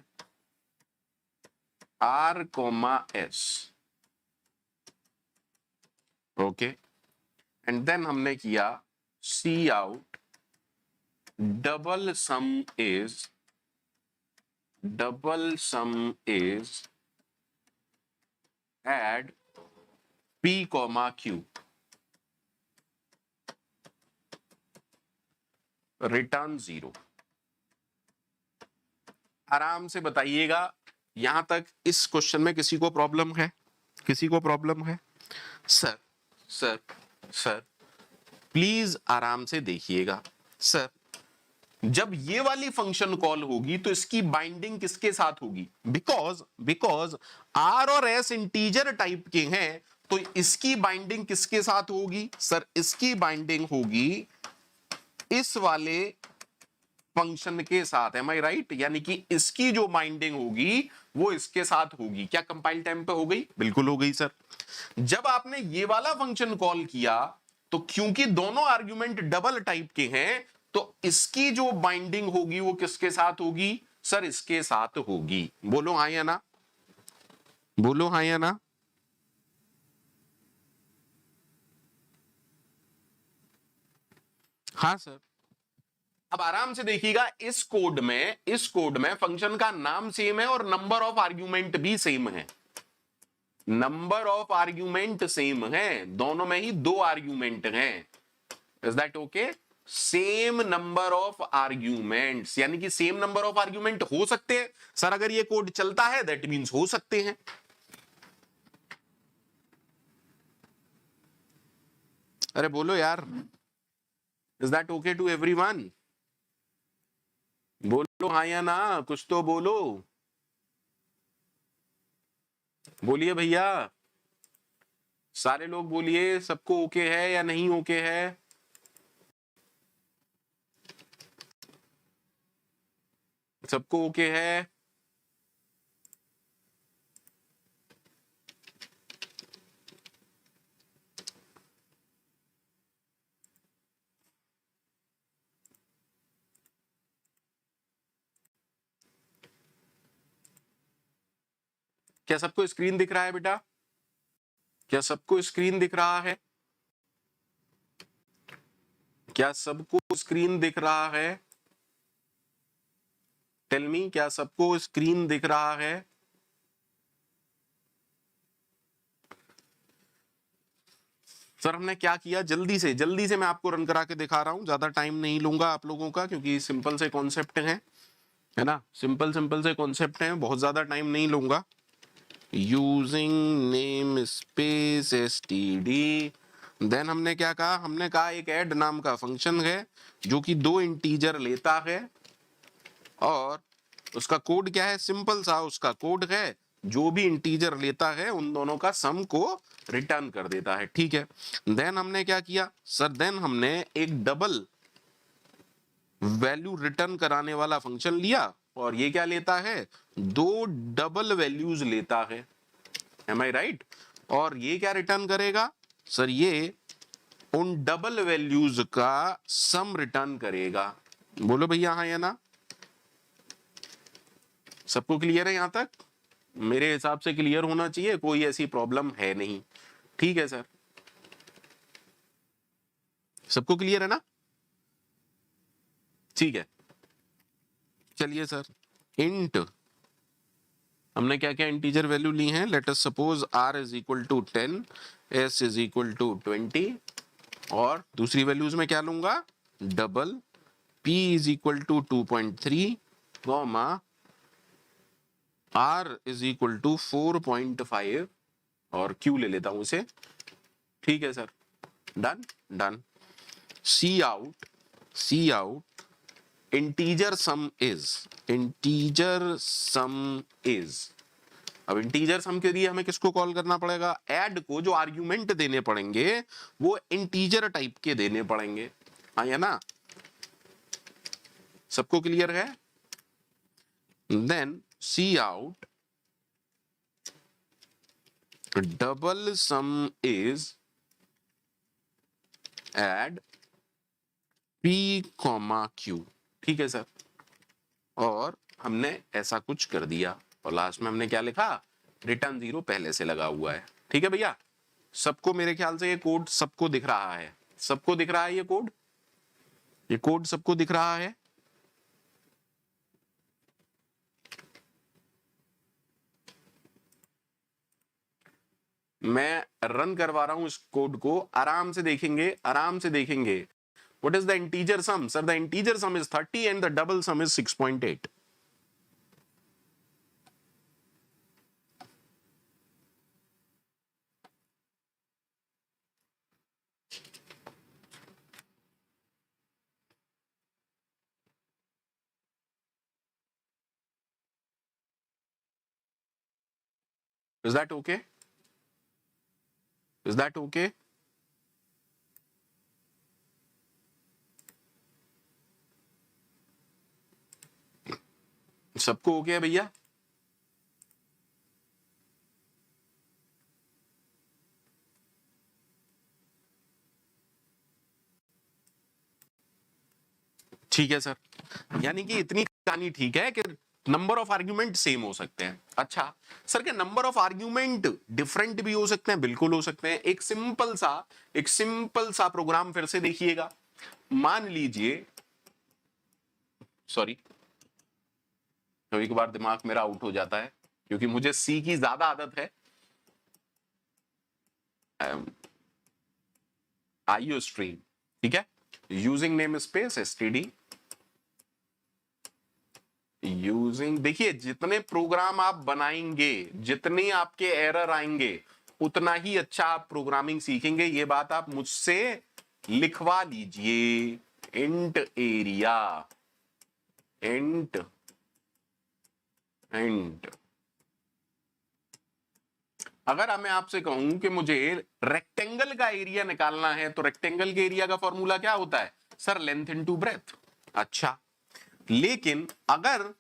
Speaker 2: r comma s. okay, and then हमने किया C out double sum is add p comma q, return 0। आराम से बताइएगा, यहां तक इस question में किसी को प्रॉब्लम है? किसी को प्रॉब्लम है? सर सर सर प्लीज आराम से देखिएगा। सर जब ये वाली फंक्शन कॉल होगी तो इसकी बाइंडिंग किसके साथ होगी? बिकॉज आर और एस इंटीजर टाइप के हैं, तो इसकी बाइंडिंग किसके साथ होगी? सर इसकी बाइंडिंग होगी इस वाले फंक्शन के साथ। M I right? यानी कि इसकी जो बाइंडिंग होगी वो इसके साथ होगी। क्या कंपाइल टाइम पे हो गई? बिल्कुल हो गई सर। जब आपने ये वाला फंक्शन कॉल किया तो क्योंकि दोनों आर्गुमेंट डबल टाइप के हैं, तो इसकी जो बाइंडिंग होगी वो किसके साथ होगी? सर इसके साथ होगी। बोलो हाँ या ना, बोलो हाँ या ना। हाँ सर। अब आराम से देखिएगा, इस कोड में फंक्शन का नाम सेम है और नंबर ऑफ आर्ग्यूमेंट भी सेम है। नंबर ऑफ आर्ग्यूमेंट सेम है, दोनों में ही 2 आर्ग्यूमेंट हैं। Is that okay? Same number of arguments, यानी कि सेम नंबर ऑफ आर्ग्यूमेंट हो सकते हैं। सर अगर ये कोड चलता है दैट मींस हो सकते हैं। अरे बोलो यार, is that okay to everyone? बोलो हाँ या ना, कुछ तो बोलो, बोलिए भैया, सारे लोग बोलिए, सबको ओके है या नहीं ओके है? सबको ओके है? क्या सबको स्क्रीन दिख रहा है बेटा? क्या सबको स्क्रीन दिख रहा है? क्या सबको स्क्रीन दिख रहा है? टेल मी, क्या सबको स्क्रीन दिख रहा है? सर हमने क्या किया, जल्दी से मैं आपको रन करा के दिखा रहा हूं, ज्यादा टाइम नहीं लूंगा आप लोगों का, क्योंकि सिंपल से कॉन्सेप्ट है ना, सिंपल से कॉन्सेप्ट है, बहुत ज्यादा टाइम नहीं लूंगा। Using namespace std, then हमने क्या कहा? हमने कहा एक ऐड नाम का फंक्शन है जो कि 2 इंटीजर लेता है और उसका कोड क्या है? सिंपल सा उसका कोड है, जो भी इंटीजर लेता है उन दोनों का सम को रिटर्न कर देता है। ठीक है। देन हमने क्या किया सर? देन हमने एक डबल वैल्यू रिटर्न कराने वाला फंक्शन लिया और ये क्या लेता है? 2 डबल वैल्यूज लेता है। M I right? और ये क्या रिटर्न करेगा? सर ये उन डबल वैल्यूज का सम रिटर्न करेगा। बोलो भैया हाँ या ना? सबको क्लियर है यहां तक? मेरे हिसाब से क्लियर होना चाहिए, कोई ऐसी प्रॉब्लम है नहीं। ठीक है सर, सबको क्लियर है ना? ठीक है, चलिए सर। इंट हमने क्या क्या इंटीजर वैल्यू ली हैं? Let us suppose r is equal to 10, s is equal to 20 और दूसरी वैल्यूज में क्या लूंगा? Double, p is equal to 2.3 comma r is equal to 4.5 और q ले लेता हूं उसे। ठीक है sir, done done. Cout integer sum is. अब इंटीजर सम के लिए हमें किसको कॉल करना पड़ेगा? ऐड को। जो आर्ग्यूमेंट देने पड़ेंगे वो इंटीजर टाइप के देने पड़ेंगे। हाँ या ना? सबको क्लियर है? Then cout double sum is add p comma q। ठीक है सर, और हमने ऐसा कुछ कर दिया और लास्ट में हमने क्या लिखा? रिटर्न 0 पहले से लगा हुआ है। ठीक है भैया, सबको मेरे ख्याल से ये कोड सबको दिख रहा है। सबको दिख रहा है ये कोड? ये कोड सबको दिख रहा है? मैं रन करवा रहा हूं इस कोड को, आराम से देखेंगे, आराम से देखेंगे। What is the integer sum? Sir the integer sum is 30 and the double sum is 6.8। Is that okay? Is that okay? सबको ओके है भैया? ठीक है सर, यानी कि इतनी कहानी ठीक है कि नंबर ऑफ आर्ग्यूमेंट सेम हो सकते हैं। अच्छा सर, के नंबर ऑफ आर्ग्यूमेंट डिफरेंट भी हो सकते हैं? बिल्कुल हो सकते हैं। एक सिंपल सा प्रोग्राम फिर से देखिएगा। मान लीजिए, सॉरी, कभी कभार दिमाग मेरा आउट हो जाता है क्योंकि मुझे सी की ज्यादा आदत है। आईओ स्ट्रीम, ठीक है, using namespace STD, using, देखिए जितने प्रोग्राम आप बनाएंगे, जितने आपके एरर आएंगे, उतना ही अच्छा आप प्रोग्रामिंग सीखेंगे। ये बात आप मुझसे लिखवा लीजिए। इंट एरिया, इंट अगर मैं आपसे कहूं कि मुझे रेक्टेंगल का एरिया निकालना है तो रेक्टेंगल के एरिया का फॉर्मूला क्या होता है? Sir length into breadth. अच्छा, लेकिन अगर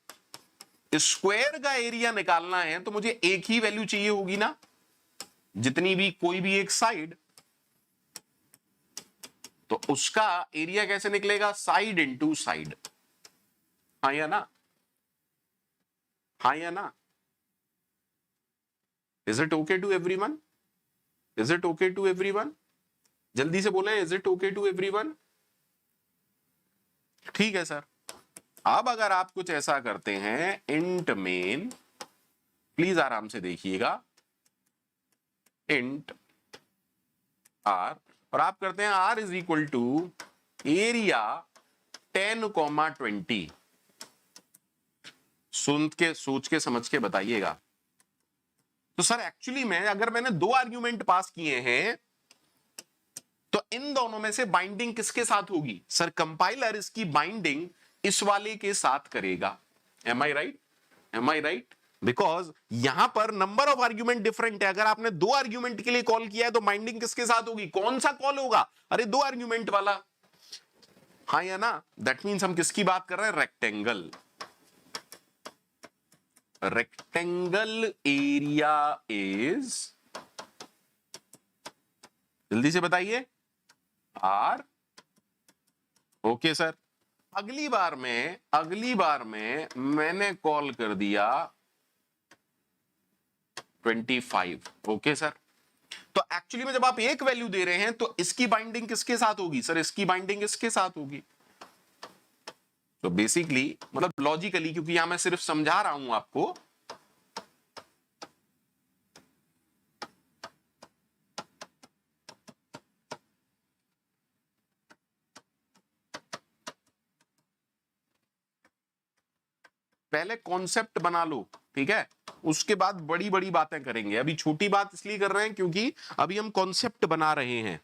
Speaker 2: स्क्वायर का एरिया निकालना है तो मुझे एक ही वैल्यू चाहिए होगी ना, जितनी भी कोई भी एक साइड, तो उसका एरिया कैसे निकलेगा? Side into side. हाँ या ना? हाँ या ना? Is it okay to everyone? Is it okay to everyone? जल्दी से बोले, is it okay to everyone? ठीक है सर। अब अगर आप कुछ ऐसा करते हैं, इंट मेन, प्लीज आराम से देखिएगा, इंट आर, और आप करते हैं r is equal to area 10,20। सोच के समझ के बताइएगा। तो सर एक्चुअली में अगर मैंने दो आर्ग्यूमेंट पास किए हैं तो इन दोनों में से बाइंडिंग किसके साथ होगी? सर कंपाइलर इसकी बाइंडिंग इस वाले के साथ करेगा। Am I right? Am I right? Because यहां पर नंबर ऑफ आर्ग्यूमेंट डिफरेंट है। अगर आपने दो आर्ग्यूमेंट के लिए कॉल किया है तो बाइंडिंग किसके साथ होगी? कौन सा कॉल होगा? अरे दो आर्ग्यूमेंट वाला। हाँ या ना? दैट मीन्स हम किसकी बात कर रहे हैं? रेक्टेंगल। रेक्टेंगल एरिया इज, जल्दी से बताइए, आर। Okay sir. अगली बार में मैंने कॉल कर दिया 25। Okay sir. तो एक्चुअली में जब आप एक वैल्यू दे रहे हैं तो इसकी बाइंडिंग किसके साथ होगी? सर इसकी बाइंडिंग इसके साथ होगी। तो बेसिकली, मतलब लॉजिकली, क्योंकि यहां मैं सिर्फ समझा रहा हूं आपको, पहले कॉन्सेप्ट बना लो, ठीक है, उसके बाद बड़ी बड़ी बातें करेंगे। अभी छोटी बात इसलिए कर रहे हैं क्योंकि अभी हम कॉन्सेप्ट बना रहे हैं।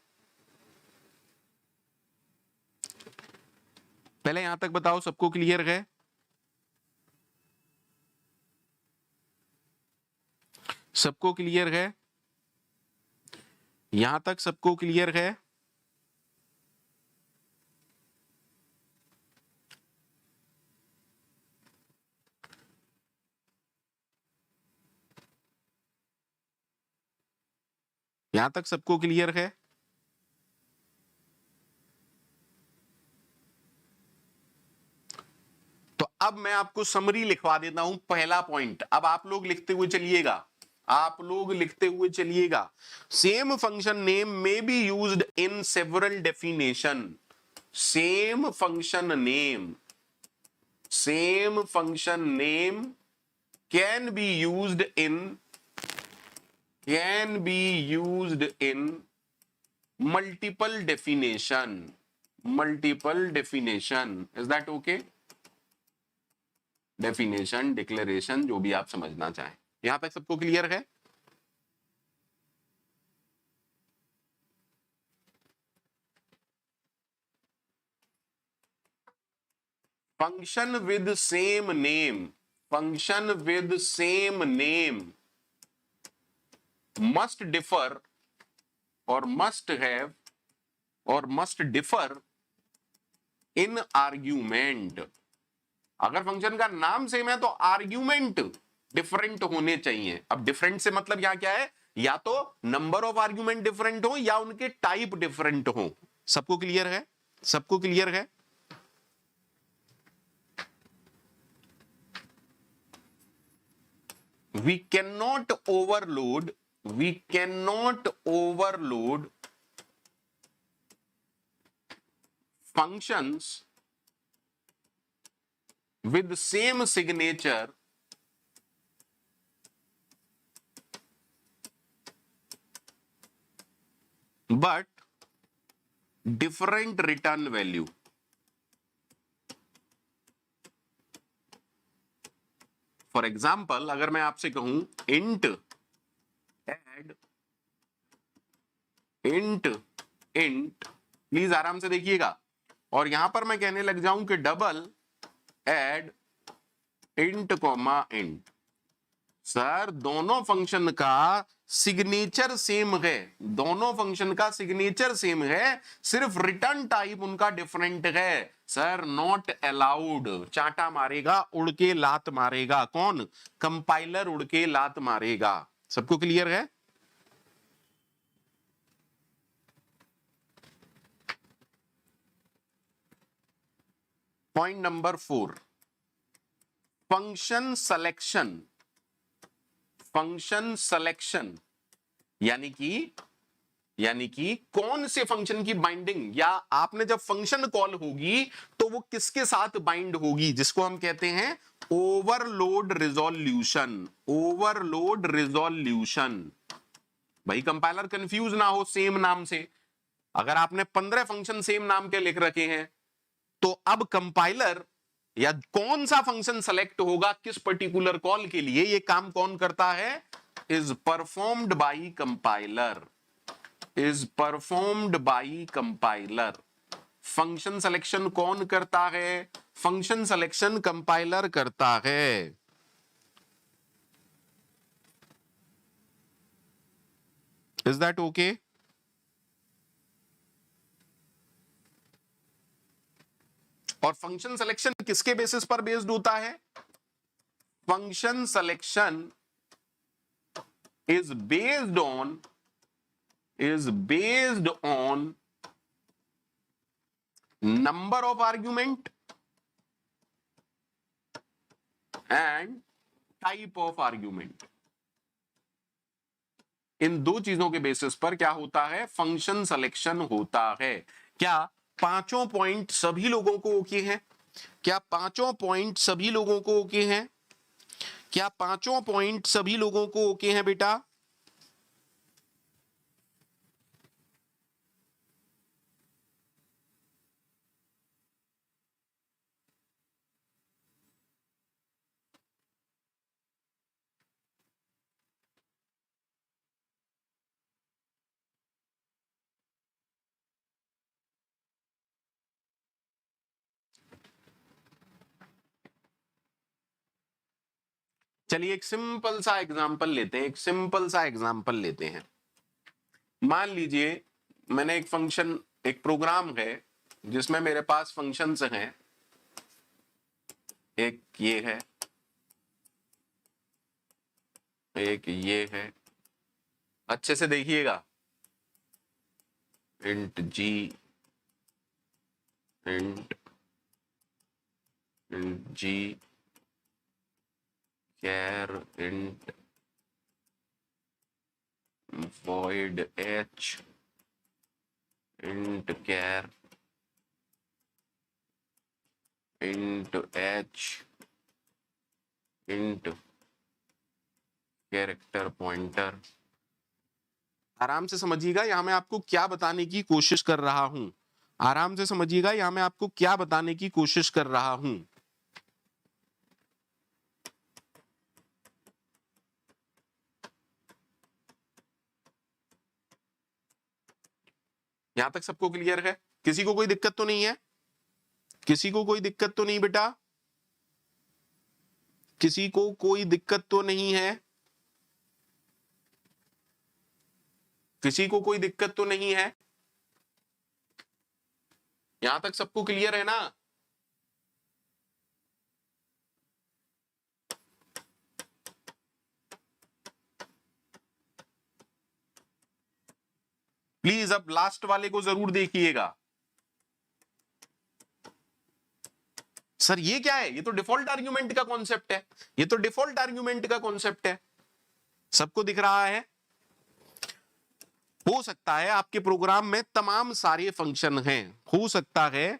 Speaker 2: पहले यहां तक बताओ, सबको क्लियर है? सबको क्लियर है? यहां तक सबको क्लियर है? यहां तक सबको क्लियर है? तो अब मैं आपको समरी लिखवा देता हूं। पहला पॉइंट अब आप लोग लिखते हुए चलिएगा, आप लोग लिखते हुए चलिएगा। सेम फंक्शन नेम में be used in several definition. Same function name can be used in can be used in multiple definition. Multiple definition, is that okay? Definition, declaration, जो भी आप समझना चाहें। यहां तक सबको क्लियर है? Function with same name, function with same name must differ or must have or must differ in argument। अगर फंक्शन का नाम सेम है तो आर्ग्यूमेंट डिफरेंट होने चाहिए। अब डिफरेंट से मतलब यहां क्या है, या तो नंबर ऑफ आर्ग्यूमेंट डिफरेंट हो या उनके टाइप डिफरेंट हो। सबको क्लियर है? सबको क्लियर है? we cannot overload functions with same signature but different return value। For example अगर मैं आपसे कहूं int add int int, please आराम से देखिएगा, और यहां पर मैं कहने लग जाऊं कि double add int comma int, sir दोनों फंक्शन का सिग्नेचर सेम है, दोनों फंक्शन का सिग्नेचर सेम है, सिर्फ रिटर्न टाइप उनका डिफरेंट है। सर नॉट अलाउड, चाटा मारेगा, उड़ के लात मारेगा। कौन? कंपाइलर उड़ के लात मारेगा। सबको क्लियर है? Point number 4, function selection. Function selection यानी कि कौन से फंक्शन की बाइंडिंग, या आपने जब फंक्शन कॉल होगी तो वो किसके साथ बाइंड होगी, जिसको हम कहते हैं ओवरलोड रिजोल्यूशन। Overload resolution. भाई कंपाइलर कंफ्यूज ना हो सेम नाम से। अगर आपने 15 फंक्शन सेम नाम के लिख रखे हैं तो अब कंपाइलर या कौन सा फंक्शन सेलेक्ट होगा किस पर्टिकुलर कॉल के लिए, ये काम कौन करता है? Is performed by compiler. Is performed by compiler. Function selection कौन करता है? फंक्शन सिलेक्शन कंपाइलर करता है। Is that okay? और फंक्शन सिलेक्शन किसके बेसिस पर बेस्ड होता है? Function selection is based on number of argument and type of argument. इन दो चीजों के बेसिस पर क्या होता है? फंक्शन सिलेक्शन होता है। क्या पांचों पॉइंट सभी लोगों को ओके हैं? क्या पांचों पॉइंट सभी लोगों को ओके हैं? क्या पांचों पॉइंट सभी लोगों को ओके हैं बेटा? चलिए एक सिंपल सा एग्जांपल लेते हैं। एक सिंपल सा एग्जांपल लेते हैं। मान लीजिए मैंने एक फंक्शन, एक प्रोग्राम है जिसमें मेरे पास फंक्शंस हैं। एक ये है, एक ये है। अच्छे से देखिएगा। इंट जी, इंट जी, char int void h, int char, int h, int character pointer, आराम से समझिएगा, यहां मैं आपको क्या बताने की कोशिश कर रहा हूं। आराम से समझिएगा, यहां मैं आपको क्या बताने की कोशिश कर रहा हूं। यहां तक सबको क्लियर है? किसी को कोई दिक्कत तो नहीं है? किसी को कोई दिक्कत तो नहीं बेटा? किसी को कोई दिक्कत तो नहीं है? किसी को कोई दिक्कत तो नहीं है? यहां तक सबको क्लियर है ना? प्लीज अब लास्ट वाले को जरूर देखिएगा। सर ये क्या है? ये तो डिफॉल्ट आर्ग्यूमेंट का कॉन्सेप्ट है, ये तो डिफॉल्ट आर्ग्यूमेंट का कॉन्सेप्ट है। सबको दिख रहा है? हो सकता है आपके प्रोग्राम में तमाम सारे फंक्शन हैं, हो सकता है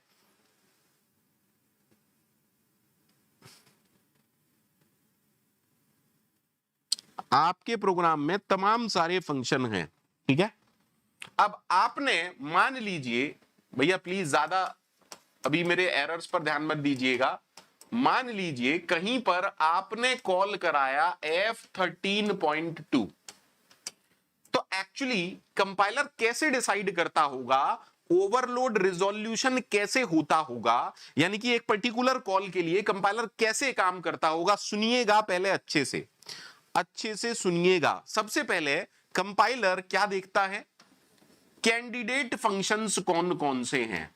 Speaker 2: आपके प्रोग्राम में तमाम सारे फंक्शन हैं, ठीक है। अब आपने मान लीजिए, भैया प्लीज ज्यादा अभी मेरे एरर्स पर ध्यान मत दीजिएगा, मान लीजिए कहीं पर आपने कॉल कराया F13.2, तो एक्चुअली कंपाइलर कैसे डिसाइड करता होगा, ओवरलोड रिजोल्यूशन कैसे होता होगा, यानी कि एक पर्टिकुलर कॉल के लिए कंपाइलर कैसे काम करता होगा। सुनिएगा पहले अच्छे से सुनिएगा। सबसे पहले कंपाइलर क्या देखता है, कैंडिडेट फंक्शंस कौन कौन से हैं,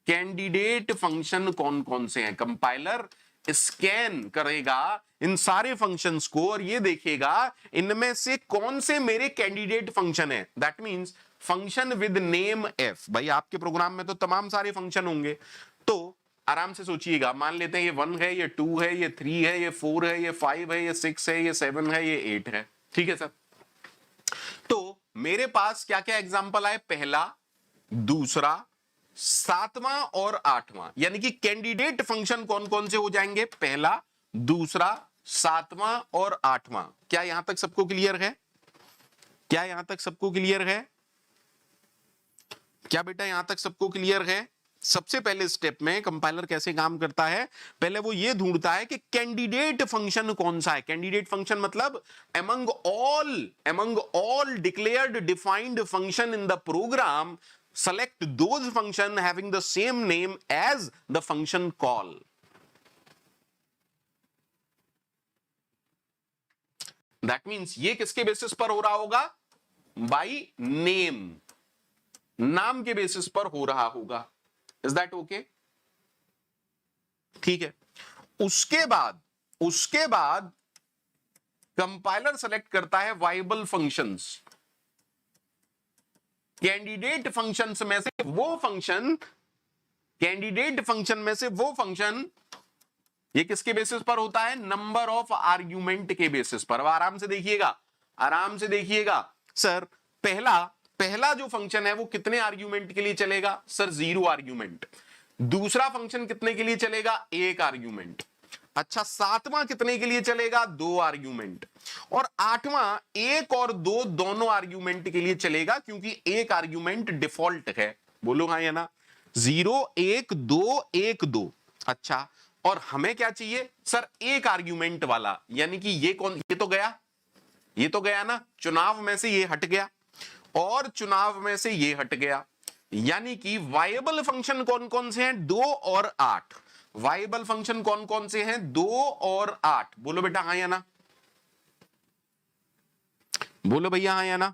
Speaker 2: कैंडिडेट फंक्शन कौन कौन से हैं। कंपाइलर स्कैन करेगा इन सारे फंक्शंस को और ये देखेगा इनमें से कौन से मेरे कैंडिडेट फंक्शन है। That means function with name F. भाई आपके प्रोग्राम में तो तमाम सारे फंक्शन होंगे, तो आराम से सोचिएगा, मान लेते हैं ये 1 है, ये 2 है, ये 3 है, ये 4 है, ये 5 है, ये 6 है, ये 7 है, ये 8 है, ठीक है सर। तो मेरे पास क्या क्या एग्जाम्पल आए, पहला, दूसरा, 7वां और 8वां, यानी कि कैंडिडेट फंक्शन कौन कौन से हो जाएंगे, पहला, दूसरा, 7वां और 8वां। क्या यहां तक सबको क्लियर है? क्या यहां तक सबको क्लियर है? क्या बेटा यहां तक सबको क्लियर है? सबसे पहले स्टेप में कंपाइलर कैसे काम करता है, पहले वो ये ढूंढता है कि कैंडिडेट फंक्शन कौन सा है। कैंडिडेट फंक्शन मतलब among all declared defined function in the program, select those function having the same name as the function call. That means ये किसके बेसिस पर हो रहा होगा, बाई नेम, नाम के बेसिस पर हो रहा होगा। Is that okay? ठीक है। उसके बाद कंपाइलर सेलेक्ट करता है वाइबल फंक्शंस। कैंडिडेट फंक्शंस में से वो फंक्शन, कैंडिडेट फंक्शन में से वो फंक्शन, ये किसके बेसिस पर होता है, नंबर ऑफ आर्ग्यूमेंट के बेसिस पर। अब आराम से देखिएगा, आराम से देखिएगा। सर पहला जो फंक्शन है वो कितने आर्ग्यूमेंट के लिए चलेगा, सर 0 आर्ग्यूमेंट। दूसरा फंक्शन कितने के लिए चलेगा, 1 आर्ग्यूमेंट। अच्छा, 7वां कितने के लिए चलेगा, 2 आर्ग्यूमेंट। और 8वां 1 और 2 दोनों आर्ग्यूमेंट के लिए चलेगा, क्योंकि 1 आर्ग्यूमेंट डिफॉल्ट है। बोलो हाँ या ना, 0 1 2 1 2। अच्छा, और हमें क्या चाहिए, सर 1 आर्ग्यूमेंट वाला, यानी कि ये कौन, ये तो गया ना, चुनाव में से ये हट गया और चुनाव में से ये हट गया, यानी कि वायबल फंक्शन कौन कौन से हैं, 2 और 8। वायबल फंक्शन कौन कौन से हैं, 2 और 8। बोलो बेटा हाँ या ना, बोलो भैया हाँ या ना।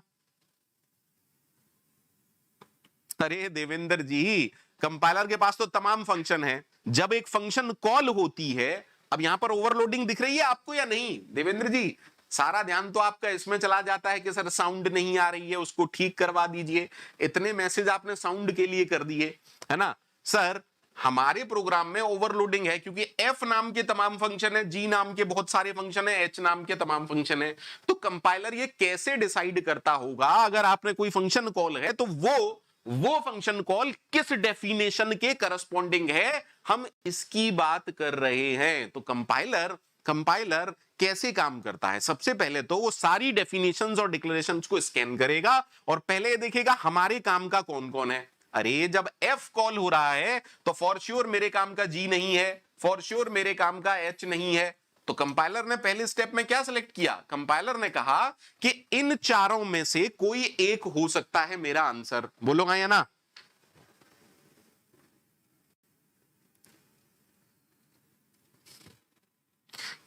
Speaker 2: अरे देवेंद्र जी, कंपाइलर के पास तो तमाम फंक्शन है। जब एक फंक्शन कॉल होती है, अब यहां पर ओवरलोडिंग दिख रही है आपको या नहीं देवेंद्र जी? सारा ध्यान तो आपका इसमें चला जाता है कि सर साउंड नहीं आ रही है, उसको ठीक करवा दीजिए। इतने मैसेज आपने साउंड के लिए कर दिए, है ना। सर हमारे प्रोग्राम में ओवरलोडिंग है, क्योंकि F नाम के तमाम फंक्शन है, G नाम के बहुत सारे फंक्शन है, H नाम के तमाम फंक्शन है। तो कंपाइलर ये कैसे डिसाइड करता होगा, अगर आपने कोई फंक्शन कॉल है तो वो फंक्शन कॉल किस डेफिनेशन के करस्पॉन्डिंग है, हम इसकी बात कर रहे हैं। तो कंपाइलर कंपाइलर कैसे काम करता है, सबसे पहले तो वो सारी डेफिनेशंस और डिक्लेरेशंस को स्कैन करेगा और पहले देखेगा हमारे काम का कौन कौन है। अरे जब एफ कॉल हो रहा है तो फॉर श्योर मेरे काम का जी नहीं है, फॉर श्योर मेरे काम का एच नहीं है। तो कंपाइलर ने पहले स्टेप में क्या सिलेक्ट किया, कंपाइलर ने कहा कि इन चारों में से कोई एक हो सकता है मेरा आंसर। बोलो हाँ या ना।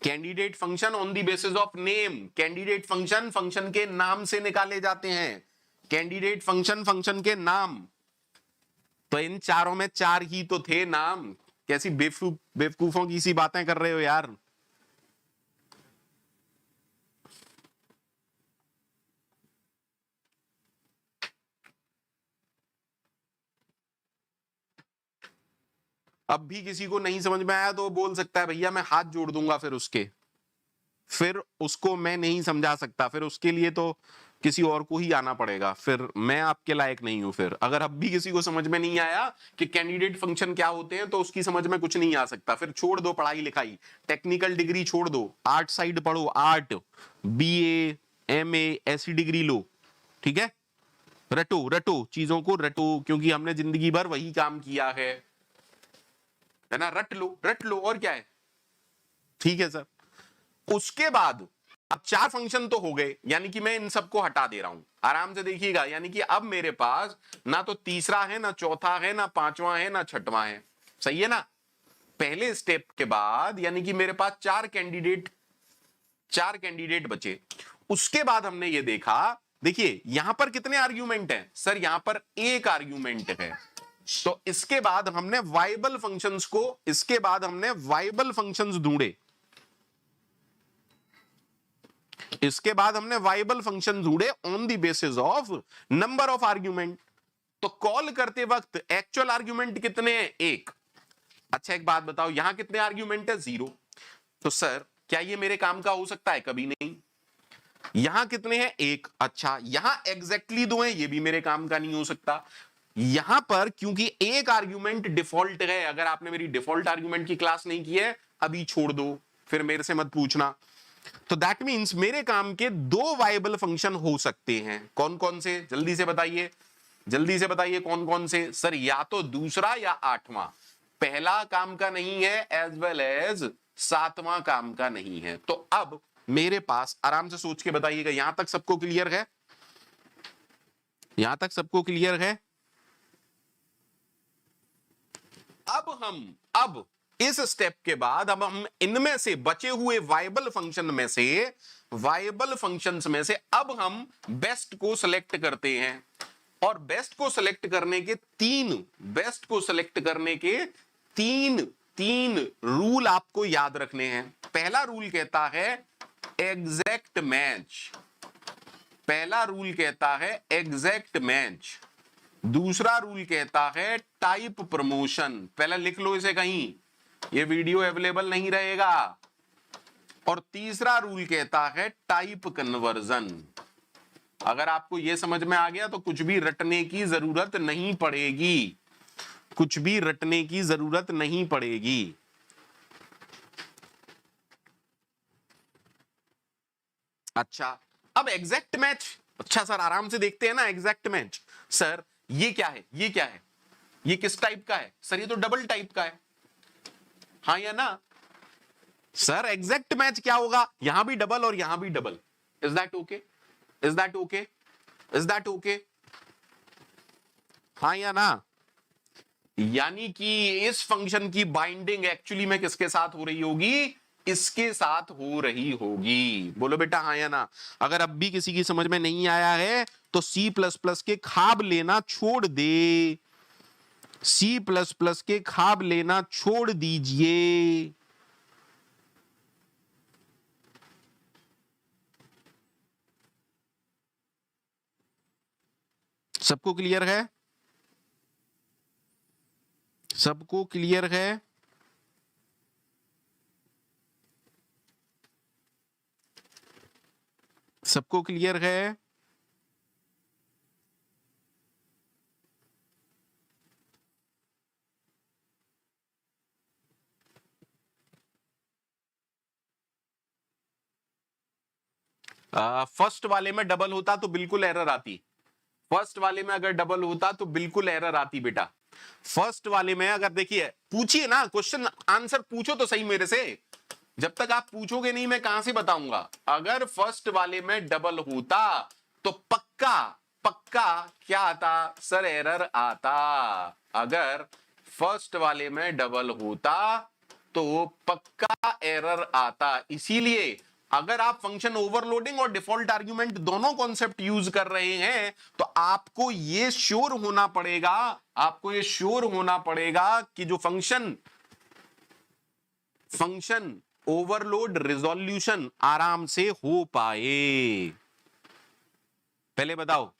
Speaker 2: Candidate function on the basis of name, candidate function function के नाम से निकाले जाते हैं, कैंडिडेट फंक्शन फंक्शन के नाम। तो इन चारों में चार ही तो थे नाम। कैसी बेवकूफों की सी बातें कर रहे हो यार। अब भी किसी को नहीं समझ में आया तो बोल सकता है भैया मैं हाथ जोड़ दूंगा, फिर उसको मैं नहीं समझा सकता, फिर उसके लिए तो किसी और को ही आना पड़ेगा, फिर मैं आपके लायक नहीं हूं। फिर अगर अब भी किसी को समझ में नहीं आया कि कैंडिडेट फंक्शन क्या होते हैं तो उसकी समझ में कुछ नहीं आ सकता। फिर छोड़ दो पढ़ाई लिखाई, टेक्निकल डिग्री छोड़ दो, आर्ट साइड पढ़ो, आर्ट बीए एमए ऐसी डिग्री लो, ठीक है। रटो रटो चीजों को रटो, क्योंकि हमने जिंदगी भर वही काम किया है ना। रट लो और क्या है, ठीक है सर। उसके बाद अब चार फंक्शन तो हो गए, यानी कि मैं इन सबको हटा दे रहा हूं, आराम से देखिएगा। यानी कि अब मेरे पास ना तो तीसरा है, ना चौथा है, ना पांचवा है, ना छठवां है, सही है ना। पहले स्टेप के बाद यानी कि मेरे पास चार कैंडिडेट बचे। उसके बाद हमने ये देखा, देखिए यहां पर कितने आर्ग्यूमेंट हैं सर, यहां पर एक आर्ग्यूमेंट है। तो इसके बाद हमने वाइबल फंक्शंस ढूंढे, इसके बाद हमने वाइबल फंक्शन ढूंढे on the basis of number of argument. तो कॉल करते वक्त एक्चुअल आर्ग्यूमेंट कितने हैं, एक। अच्छा एक बात बताओ, यहां कितने आर्ग्यूमेंट है, 0। तो सर क्या ये मेरे काम का हो सकता है, कभी नहीं। यहां कितने हैं, 1। अच्छा यहां एग्जैक्टली 2 हैं, ये भी मेरे काम का नहीं हो सकता। यहां पर क्योंकि एक आर्ग्यूमेंट डिफॉल्ट है, अगर आपने मेरी डिफॉल्ट आर्ग्यूमेंट की क्लास नहीं की है अभी छोड़ दो, फिर मेरे से मत पूछना। तो दैट मींस मेरे काम के 2 वाइबल फंक्शन हो सकते हैं। कौन कौन से, जल्दी से बताइए, जल्दी से बताइए कौन कौन से। सर या तो दूसरा या आठवां, पहला काम का नहीं है एज वेल एज सातवां काम का नहीं है। तो अब मेरे पास, आराम से सोच के बताइएगा, यहां तक सबको क्लियर है, यहां तक सबको क्लियर है। अब इस स्टेप के बाद अब हम इनमें से बचे हुए वाइबल फंक्शंस में से अब हम बेस्ट को सिलेक्ट करते हैं। और बेस्ट को सिलेक्ट करने के तीन रूल आपको याद रखने हैं। पहला रूल कहता है एग्जैक्ट मैच, दूसरा रूल कहता है टाइप प्रमोशन। पहले लिख लो इसे कहीं, ये वीडियो अवेलेबल नहीं रहेगा। और तीसरा रूल कहता है टाइप कन्वर्जन। अगर आपको यह समझ में आ गया तो कुछ भी रटने की जरूरत नहीं पड़ेगी, अच्छा अब एग्जैक्ट मैच, अच्छा सर आराम से देखते हैं ना। एग्जैक्ट मैच सर ये क्या है, ये किस टाइप का है सर, ये तो डबल टाइप का है, हाँ या ना। सर एग्जैक्ट मैच क्या होगा, यहां भी डबल और यहां भी डबल। इज दैट ओके, हाँ या ना। यानी कि इस फंक्शन की बाइंडिंग एक्चुअली में किसके साथ हो रही होगी, इसके साथ हो रही होगी। बोलो बेटा हाँ या ना। अगर अब भी किसी की समझ में नहीं आया है तो C++ के खाब लेना छोड़ दे, C++ के खाब लेना छोड़ दीजिए। सबको क्लियर है, सबको क्लियर है। सबको क्लियर है। फर्स्ट वाले में डबल होता तो बिल्कुल एरर आती, फर्स्ट वाले में अगर डबल होता तो बिल्कुल एरर आती बेटा। फर्स्ट वाले में अगर देखिए, पूछिए ना, क्वेश्चन आंसर पूछो तो सही मेरे से, जब तक आप पूछोगे नहीं मैं कहां से बताऊंगा। अगर फर्स्ट वाले में डबल होता तो पक्का पक्का क्या आता सर, एरर आता। अगर फर्स्ट वाले में डबल होता तो पक्का एरर आता। इसीलिए अगर आप फंक्शन ओवरलोडिंग और डिफॉल्ट आर्ग्यूमेंट दोनों कॉन्सेप्ट यूज कर रहे हैं तो आपको ये श्योर होना पड़ेगा, आपको ये श्योर होना पड़ेगा कि जो फंक्शन ओवरलोड रिजोल्यूशन आराम से हो पाए। पहले बताओ,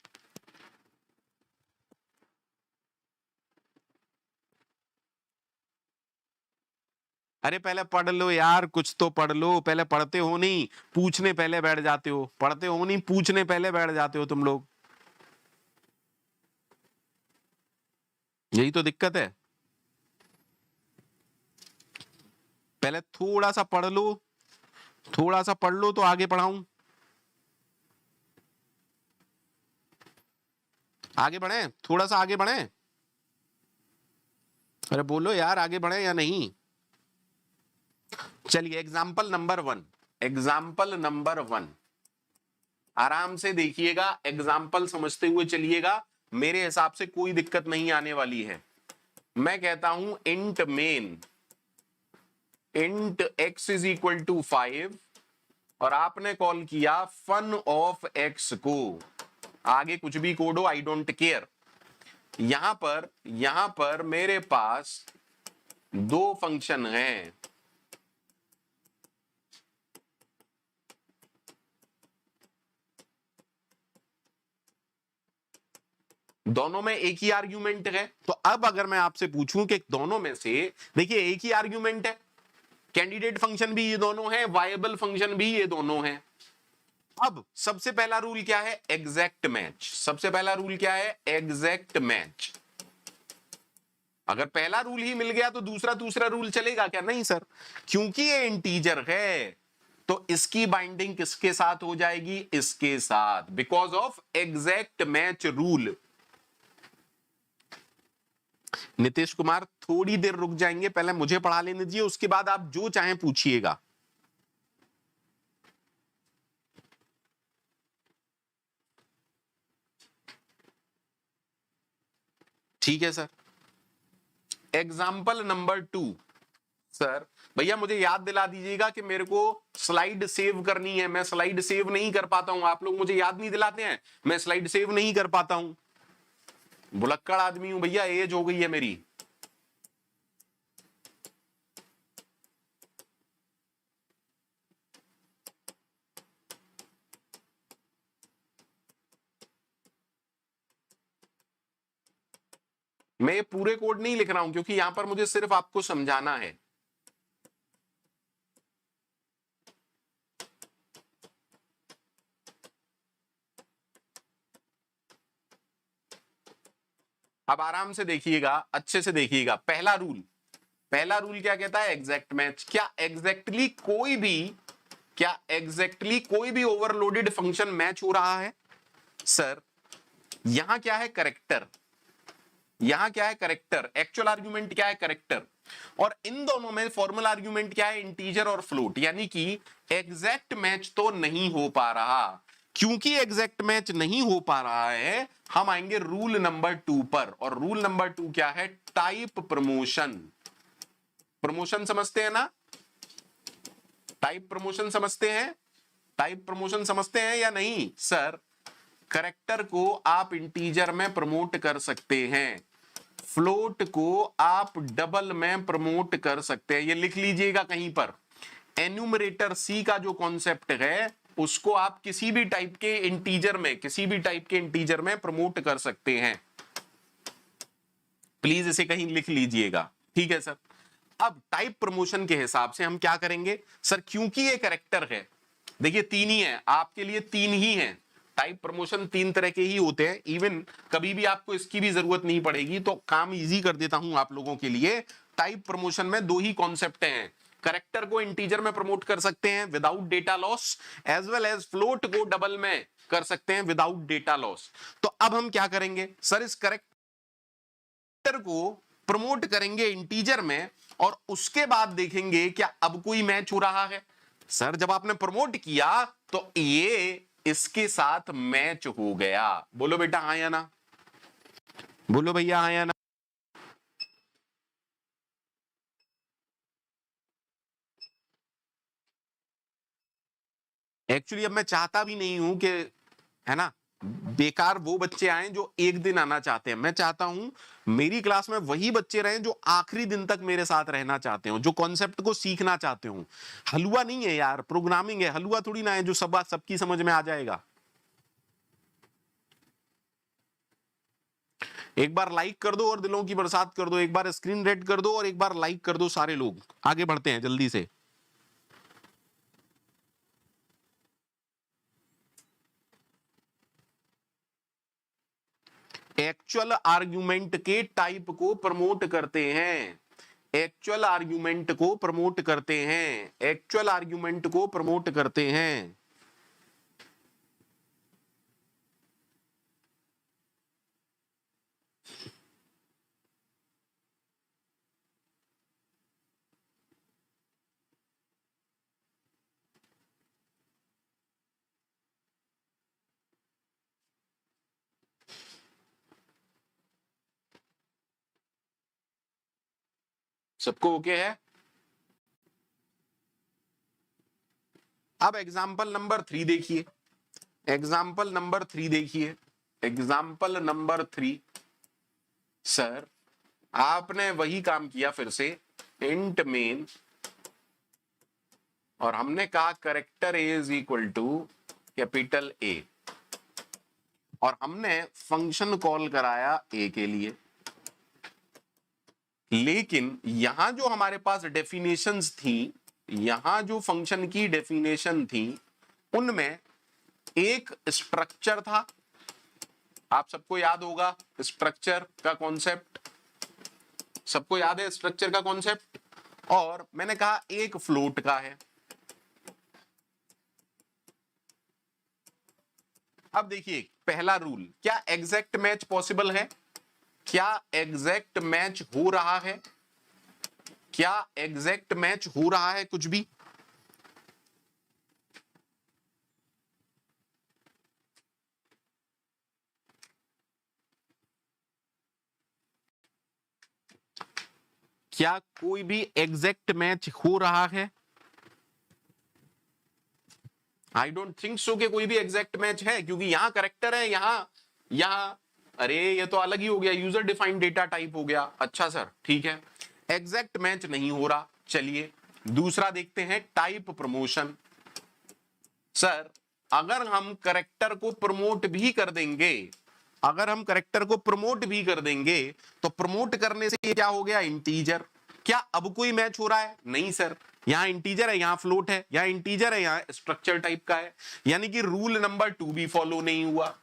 Speaker 2: अरे पहले पढ़ लो यार, कुछ तो पढ़ लो, पहले पढ़ते हो नहीं, पूछने पहले बैठ जाते हो, पढ़ते हो नहीं, पूछने पहले बैठ जाते हो तुम लोग, यही तो दिक्कत है। पहले थोड़ा सा पढ़ लो, थोड़ा सा पढ़ लो तो आगे पढ़ाऊं, आगे बढ़े, थोड़ा सा आगे बढ़े, अरे बोलो यार आगे बढ़े या नहीं। चलिए एग्जाम्पल नंबर 1, एग्जाम्पल नंबर 1 आराम से देखिएगा, एग्जाम्पल समझते हुए चलिएगा, मेरे हिसाब से कोई दिक्कत नहीं आने वाली है। मैं कहता हूं int main int x is equal to 5 और आपने कॉल किया फन ऑफ x को, आगे कुछ भी कोड हो आई डोंट केयर। यहां पर मेरे पास दो फंक्शन हैं, दोनों में एक ही आर्ग्यूमेंट है। तो अब अगर मैं आपसे पूछूं कि दोनों में से, देखिए एक ही आर्ग्यूमेंट है, कैंडिडेट फंक्शन भी ये दोनों है, वायबल फंक्शन भी ये दोनों है। अब सबसे पहला रूल क्या है, एग्जैक्ट मैच। सबसे पहला रूल क्या है, एग्जैक्ट मैच। अगर पहला रूल ही मिल गया तो दूसरा रूल चलेगा क्या, नहीं सर, क्योंकि ये इंटीजर है तो इसकी बाइंडिंग किसके साथ हो जाएगी, इसके साथ, because of exact match rule. Nitish Kumar थोड़ी देर रुक जाएंगे, पहले मुझे पढ़ा लेने दीजिए, उसके बाद आप जो चाहें पूछिएगा। ठीक है सर। एग्जाम्पल नंबर 2 सर, भैया मुझे याद दिला दीजिएगा कि मेरे को स्लाइड सेव करनी है, मैं स्लाइड सेव नहीं कर पाता हूं, आप लोग मुझे याद नहीं दिलाते हैं, मैं स्लाइड सेव नहीं कर पाता हूं, भुलक्कड़ आदमी हूं भैया, एज हो गई है मेरी। मैं ये पूरे कोड नहीं लिख रहा हूं क्योंकि यहां पर मुझे सिर्फ आपको समझाना है। अब आराम से देखिएगा, अच्छे से देखिएगा। पहला रूल क्या कहता है, एग्जैक्ट मैच। क्या एग्जैक्टली कोई भी ओवरलोडेड फंक्शन मैच हो रहा है सर? यहां क्या है, करेक्टर, यहां क्या है, करेक्टर, एक्चुअल आर्ग्यूमेंट क्या है, करेक्टर, और इन दोनों में फॉर्मल आर्ग्यूमेंट क्या है, इंटीजर और फ्लोट, यानी कि एग्जैक्ट मैच तो नहीं हो पा रहा। क्योंकि एग्जैक्ट मैच नहीं हो पा रहा है, हम आएंगे रूल नंबर 2 पर, और रूल नंबर 2 क्या है, टाइप प्रमोशन। प्रमोशन समझते हैं ना, टाइप प्रमोशन समझते हैं, टाइप प्रमोशन समझते हैं या नहीं सर? करेक्टर को आप इंटीजर में प्रमोट कर सकते हैं, फ्लोट को आप डबल में प्रमोट कर सकते हैं, ये लिख लीजिएगा कहीं पर। एन्यूमरेटर सी का जो कॉन्सेप्ट है उसको आप किसी भी टाइप के इंटीजर में प्रमोट कर सकते हैं, प्लीज इसे कहीं लिख लीजिएगा, ठीक है सर। अब टाइप प्रमोशन के हिसाब से हम क्या करेंगे सर, क्योंकि ये कैरेक्टर है, देखिए 3 ही है आपके लिए, 3 ही है, टाइप प्रमोशन 3 तरह के ही होते हैं, इवन कभी भी आपको इसकी भी जरूरत नहीं पड़ेगी, तो काम इजी कर देता हूं आप लोगों के लिए। टाइप प्रमोशन में 2 ही कॉन्सेप्ट हैं, करेक्टर को इंटीजर में प्रमोट कर सकते हैं without data loss, as well as float को डबल में कर सकते हैं विदाउट डेटा लॉस। तो अब हम क्या करेंगे सर, इस करेक्टर को प्रमोट करेंगे इंटीजर में और उसके बाद देखेंगे क्या अब कोई मैच हो रहा है। सर जब आपने प्रमोट किया तो ये इसके साथ मैच हो गया। बोलो बेटा हाँ या ना, बोलो भैया हाँ या ना। एक्चुअली अब मैं चाहता भी नहीं हूं कि, है ना, बेकार वो बच्चे आए जो एक दिन आना चाहते हैं। मैं चाहता हूं मेरी क्लास में वही बच्चे रहें जो आखिरी दिन तक मेरे साथ रहना चाहते हो, जो कॉन्सेप्ट को सीखना चाहते हो। हलवा नहीं है यार, प्रोग्रामिंग है, हलवा थोड़ी ना है जो सबकी समझ में आ जाएगा। एक बार लाइक कर दो और दिलों की बरसात कर दो, एक बार स्क्रीन रेड कर दो और एक बार लाइक कर दो सारे लोग। आगे बढ़ते हैं जल्दी से। एक्चुअल आर्ग्यूमेंट के टाइप को प्रमोट करते हैं, एक्चुअल आर्ग्यूमेंट को प्रमोट करते हैं, एक्चुअल आर्ग्यूमेंट को प्रमोट करते हैं। सबको ओके है? अब एग्जाम्पल नंबर 3 देखिए, एग्जाम्पल नंबर 3 देखिए, एग्जाम्पल नंबर 3। सर आपने वही काम किया फिर से, इंट मेन, और हमने कहा character A is equal to capital A, और हमने फंक्शन कॉल कराया ए के लिए। लेकिन यहां जो हमारे पास डेफिनेशंस थी, यहां जो फंक्शन की डेफिनेशन थी, उनमें एक स्ट्रक्चर था। आप सबको याद होगा स्ट्रक्चर का कॉन्सेप्ट, सबको याद है स्ट्रक्चर का कॉन्सेप्ट। और मैंने कहा एक फ्लोट का है। अब देखिए पहला रूल, क्या एग्जैक्ट मैच पॉसिबल है? क्या एग्जैक्ट मैच हो रहा है? क्या एग्जैक्ट मैच हो रहा है कुछ भी? क्या कोई भी एग्जैक्ट मैच हो रहा है? आई डोंट थिंक सो कि कोई भी एग्जैक्ट मैच है, क्योंकि यहां करेक्टर है, यहां अरे ये तो अलग ही हो गया, यूजर डिफाइंड डेटा टाइप हो गया। अच्छा सर ठीक है, एग्जैक्ट मैच नहीं हो रहा। चलिए दूसरा देखते हैं, टाइप प्रमोशन। सर अगर हम करेक्टर को प्रमोट भी कर देंगे, अगर हम करेक्टर को प्रमोट भी कर देंगे, तो प्रमोट करने से ये क्या हो गया, इंटीजर। क्या अब कोई मैच हो रहा है? नहीं सर, यहां इंटीजर है, यहां फ्लोट है, यहां इंटीजर है, यहां स्ट्रक्चर टाइप का है, यानी कि रूल नंबर 2 भी फॉलो नहीं हुआ।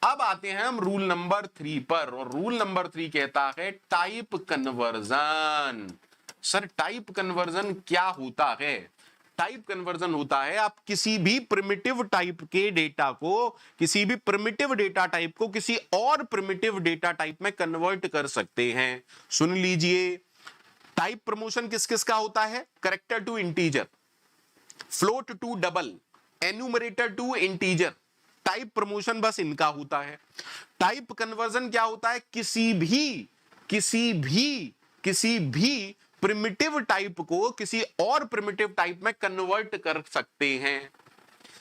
Speaker 2: अब आते हैं हम रूल नंबर 3 पर, और रूल नंबर 3 कहता है type conversion. Sir type conversion क्या होता है? टाइप कन्वर्जन होता है आप किसी भी प्रिमिटिव टाइप के डेटा को, किसी भी प्रिमिटिव डेटा टाइप को किसी और प्रिमिटिव डेटा टाइप में कन्वर्ट कर सकते हैं। सुन लीजिए, टाइप प्रमोशन किस किस का होता है? Character to integer, float to double, enumerator to integer. Type promotion बस इनका होता है। टाइप कन्वर्जन क्या होता है? किसी भी प्रिमिटिव टाइप को किसी और प्रिमिटिव टाइप में कन्वर्ट कर सकते हैं।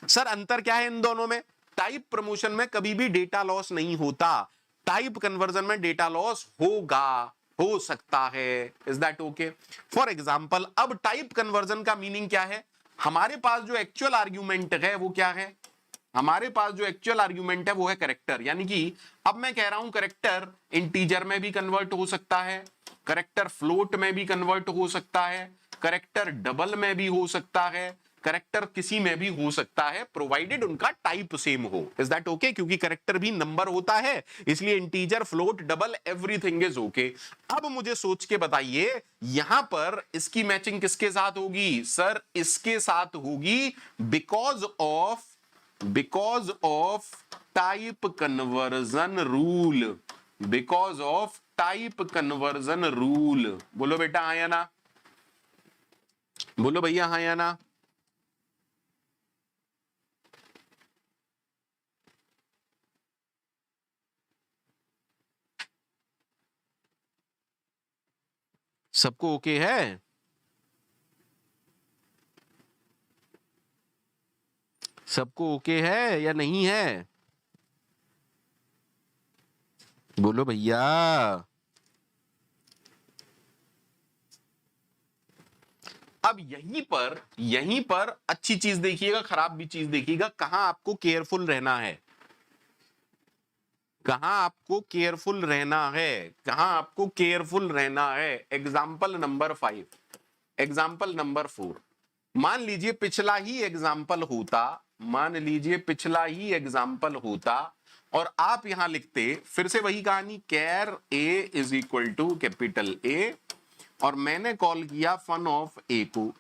Speaker 2: सर अंतर क्या है इन दोनों में? टाइप प्रमोशन में कभी भी डेटा लॉस नहीं होता, टाइप कन्वर्जन में डेटा लॉस होगा, हो सकता है। Is that okay? For example, अब टाइप कन्वर्जन का मीनिंग क्या है? हमारे पास जो एक्चुअल आर्ग्यूमेंट है वो क्या है? हमारे पास जो एक्चुअल आर्ग्यूमेंट है वो है करेक्टर, यानी कि अब मैं कह रहा हूं करेक्टर इंटीजर में भी कन्वर्ट हो सकता है, करेक्टर फ्लोट में भी कन्वर्ट हो सकता है, करेक्टर डबल में भी हो सकता है, करेक्टर किसी में भी हो सकता है प्रोवाइडेड उनका टाइप सेम हो। Is that okay? क्योंकि करेक्टर भी नंबर होता है, इसलिए integer, float, double, everything is okay. अब मुझे सोच के बताइए यहां पर इसकी मैचिंग किसके साथ होगी? सर इसके साथ होगी, because of type conversion rule, because of type conversion rule. बोलो बेटा हाँ या ना, बोलो भैया हाँ या ना। सबको ओके है? सबको ओके है या नहीं है? बोलो भैया। अब यहीं पर अच्छी चीज देखिएगा, खराब भी चीज देखिएगा, कहां आपको केयरफुल रहना है, कहां आपको केयरफुल रहना है, कहां आपको केयरफुल रहना है। Example number 5, example number 4। मान लीजिए पिछला ही एग्जाम्पल होता, मान लीजिए पिछला ही एग्जाम्पल होता और आप यहां लिखते फिर से वही कहानी, char a is equal to capital A और मैंने कॉल किया फन ऑफ ए को,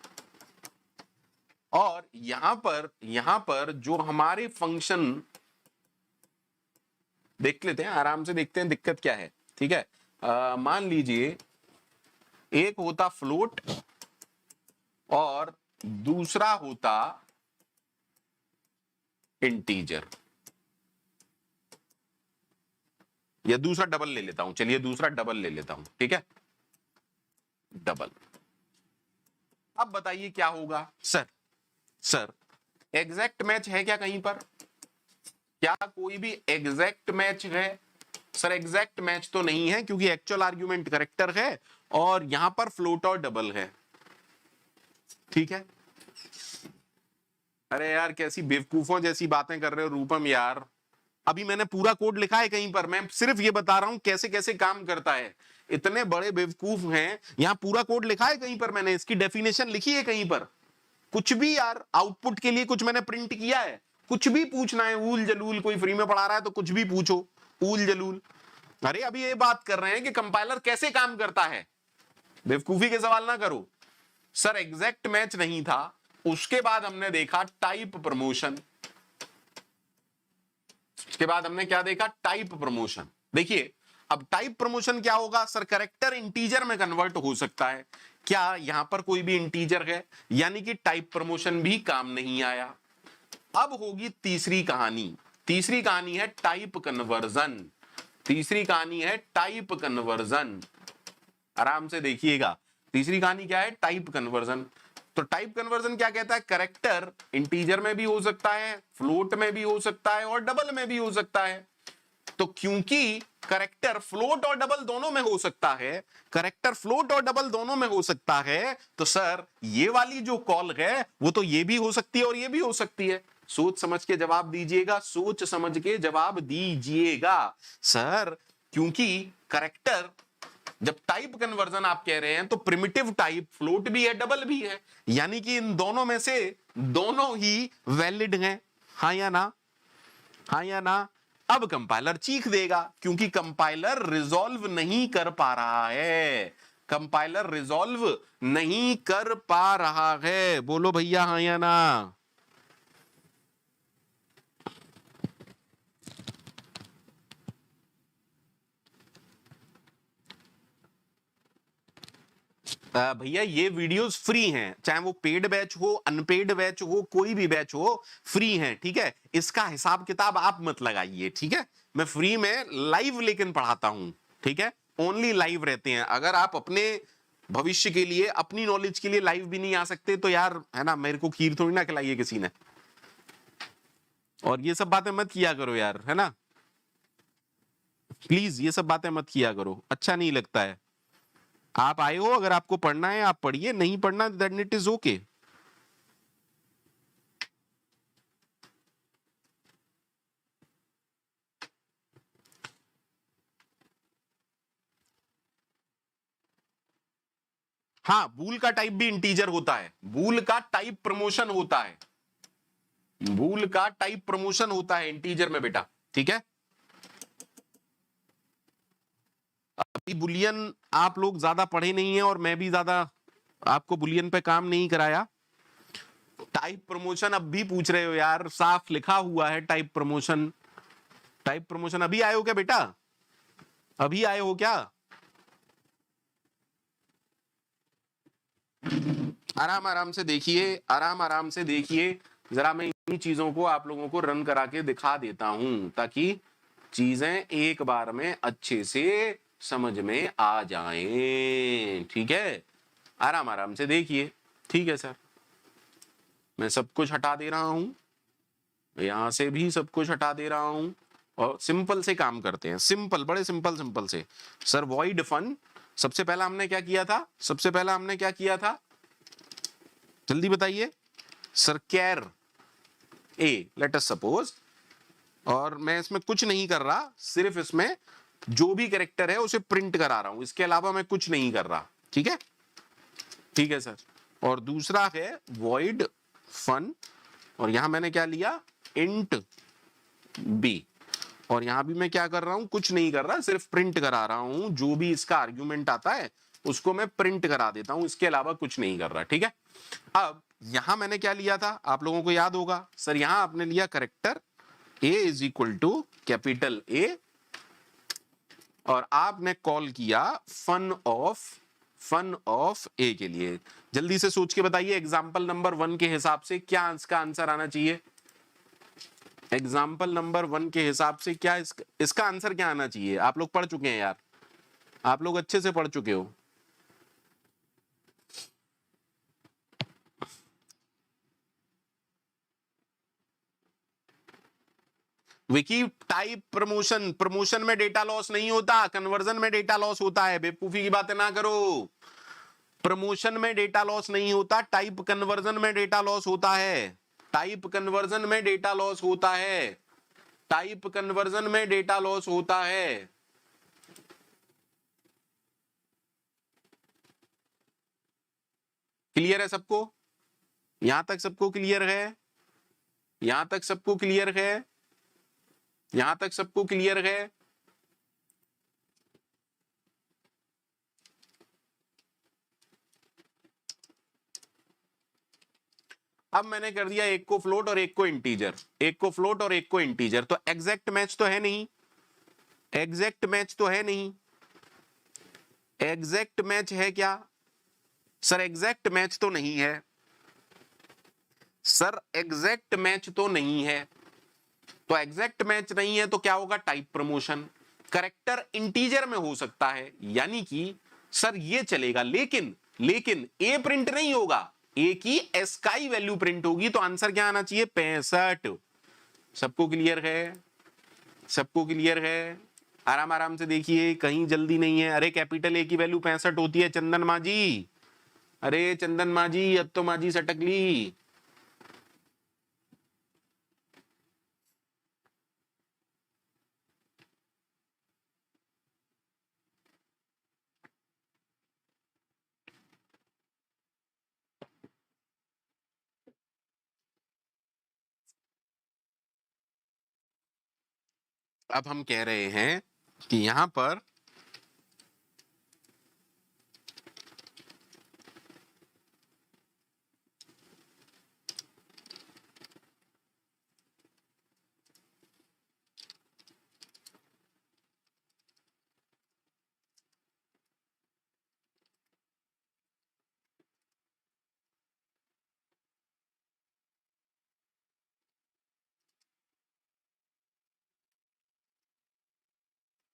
Speaker 2: और यहां पर जो हमारे फंक्शन देख लेते हैं, आराम से देखते हैं दिक्कत क्या है। ठीक है, मान लीजिए एक होता फ्लोट और दूसरा होता इंटीजर, या दूसरा डबल ले लेता हूं, चलिए दूसरा डबल ले लेता हूं। ठीक है, डबल। अब बताइए क्या होगा? सर एग्जैक्ट मैच है क्या कहीं पर? क्या कोई भी एग्जैक्ट मैच है? सर एग्जैक्ट मैच तो नहीं है क्योंकि एक्चुअल आर्ग्यूमेंट करेक्टर है और यहां पर फ्लोट और डबल है। ठीक है, अरे यार कैसी बेवकूफों जैसी बातें कर रहे हो रूपम यार। अभी मैंने पूरा कोड लिखा है कहीं पर, मैं सिर्फ ये बता रहा हूं कैसे कैसे काम करता है। इतने बड़े बेवकूफ हैं, यहां पूरा कोड लिखा है कहीं पर, मैंने इसकी डेफिनेशन लिखी है कहीं पर। कुछ भी यार आउटपुट के लिए कुछ मैंने प्रिंट किया है, कुछ भी पूछना है ऊल जलूल, कोई फ्री में पढ़ा रहा है तो कुछ भी पूछो ऊल जलूल। अरे अभी ये बात कर रहे हैं कि कंपाइलर कैसे काम करता है, बेवकूफी के सवाल ना करो। सर एग्जैक्ट मैच नहीं था, उसके बाद हमने देखा टाइप प्रमोशन, उसके बाद हमने क्या देखा? Type promotion. देखिए अब टाइप प्रमोशन क्या होगा? सर कैरेक्टर इंटीजर में कन्वर्ट हो सकता है, क्या यहां पर कोई भी इंटीजर है, यानी कि टाइप प्रमोशन भी काम नहीं आया। अब होगी तीसरी कहानी, तीसरी कहानी है टाइप कन्वर्जन, तीसरी कहानी है टाइप कन्वर्जन। आराम से देखिएगा, तीसरी कहानी क्या है? Type conversion. तो टाइप कन्वर्जन क्या कहता है? कैरेक्टर इंटीजर में भी हो सकता है, फ्लोट में भी हो सकता है और डबल में भी हो सकता है। तो क्योंकि करेक्टर फ्लोट और डबल दोनों में हो सकता है, करेक्टर फ्लोट और डबल दोनों में हो सकता है, तो सर ये वाली जो कॉल है वो तो ये भी हो सकती है और ये भी हो सकती है। सोच समझ के जवाब दीजिएगा, सोच समझ के जवाब दीजिएगा। सर क्योंकि करेक्टर जब टाइप कन्वर्जन आप कह रहे हैं तो प्रिमिटिव टाइप फ्लोट भी है डबल भी है, यानी कि इन दोनों में से दोनों ही वैलिड हैं। हाँ या ना, हाँ या ना? अब कंपाइलर चीख देगा क्योंकि कंपाइलर रिजॉल्व नहीं कर पा रहा है, कंपाइलर रिजॉल्व नहीं कर पा रहा है। बोलो भैया हाँ या ना? भैया ये वीडियोस फ्री हैं, चाहे वो पेड बैच हो, अनपेड बैच हो, कोई भी बैच हो, फ्री हैं। ठीक है, इसका हिसाब किताब आप मत लगाइए। ठीक है, मैं फ्री में लाइव लेकिन पढ़ाता हूं। ठीक है, ओनली लाइव रहते हैं। अगर आप अपने भविष्य के लिए, अपनी नॉलेज के लिए लाइव भी नहीं आ सकते तो यार है ना, मेरे को खीर थोड़ी ना खिलाई है किसी ने। और ये सब बातें मत किया करो यार, है ना, प्लीज ये सब बातें मत किया करो, अच्छा नहीं लगता है। आप आए हो, अगर आपको पढ़ना है आप पढ़िए, नहीं पढ़ना दैट इट इज ओके। हाँ, बूल का टाइप भी इंटीजर होता है, बूल का टाइप प्रमोशन होता है, बूल का टाइप प्रमोशन होता है इंटीजर में बेटा, ठीक है। अभी बुलियन आप लोग ज्यादा पढ़े नहीं है और मैं भी ज्यादा आपको बुलियन पे काम नहीं कराया। टाइप प्रमोशन अब भी पूछ रहे हो यार, साफ लिखा हुआ है टाइप प्रमोशन। टाइप प्रमोशन अभी आए हो क्या बेटा, अभी आए हो क्या? आराम आराम से देखिए, आराम आराम से देखिए, जरा मैं इन्हीं चीजों को आप लोगों को रन करा के दिखा देता हूं ताकि चीजें एक बार में अच्छे से समझ में आ जाएं, ठीक है। आराम आराम से देखिए, ठीक है सर। मैं सब कुछ हटा दे रहा हूं, यहां से भी सब कुछ हटा दे रहा हूं और सिंपल से काम करते हैं, सिंपल, बड़े सिंपल सिंपल से। सर वॉइड फन, सबसे पहला हमने क्या किया था, सबसे पहला हमने क्या किया था, जल्दी बताइए सर। कैर ए लेट अस सपोज, और मैं इसमें कुछ नहीं कर रहा, सिर्फ इसमें जो भी कैरेक्टर है उसे प्रिंट करा रहा हूं, इसके अलावा मैं कुछ नहीं कर रहा, ठीक है, ठीक है सर। और दूसरा है वॉइड फन, और यहां मैंने क्या लिया, इंट बी, और यहां भी मैं क्या कर रहा हूं, कुछ नहीं कर रहा, सिर्फ प्रिंट करा रहा हूं, जो भी इसका आर्ग्यूमेंट आता है उसको मैं प्रिंट करा देता हूं, इसके अलावा कुछ नहीं कर रहा, ठीक है। अब यहां मैंने क्या लिया था, आप लोगों को याद होगा सर, यहां आपने लिया character a is equal to capital A, और आपने कॉल किया फन ऑफ A के लिए। जल्दी से सोच के बताइए एग्जाम्पल नंबर 1 के हिसाब से क्या इसका आंसर आना चाहिए, एग्जाम्पल नंबर 1 के हिसाब से क्या इसका आंसर क्या आना चाहिए। आप लोग पढ़ चुके हैं यार, आप लोग अच्छे से पढ़ चुके हो। विकी टाइप प्रमोशन, प्रमोशन में डेटा लॉस नहीं होता, कन्वर्जन में डेटा लॉस होता है, बेवकूफी की बातें ना करो। प्रमोशन में डेटा लॉस नहीं होता, टाइप कन्वर्जन में डेटा लॉस होता है, टाइप कन्वर्जन में डेटा लॉस होता है, टाइप कन्वर्जन में डेटा लॉस होता है। क्लियर है सबको, यहां तक सबको क्लियर है, यहां तक सबको क्लियर है, यहां तक सबको क्लियर है। अब मैंने कर दिया एक को फ्लोट और एक को इंटीजर, एक को फ्लोट और एक को इंटीजर, तो एग्जैक्ट मैच तो है नहीं, एग्जैक्ट मैच तो है नहीं, एग्जैक्ट मैच है क्या सर, एग्जैक्ट मैच तो नहीं है सर, एग्जैक्ट मैच तो नहीं है, तो एग्जैक्ट मैच नहीं है तो क्या होगा, टाइप प्रमोशन। करेक्टर इंटीजर में हो सकता है, यानी कि सर ये चलेगा, लेकिन लेकिन ए प्रिंट नहीं होगा, ए की एस्काई वैल्यू प्रिंट होगी, तो आंसर क्या आना चाहिए, 65। सबको क्लियर है, सबको क्लियर है। आराम आराम से देखिए, कहीं जल्दी नहीं है। अरे कैपिटल ए की वैल्यू 65 होती है चंदन माजी, अरे चंदन माजी अब तो माजी सटक ली। अब हम कह रहे हैं कि यहां पर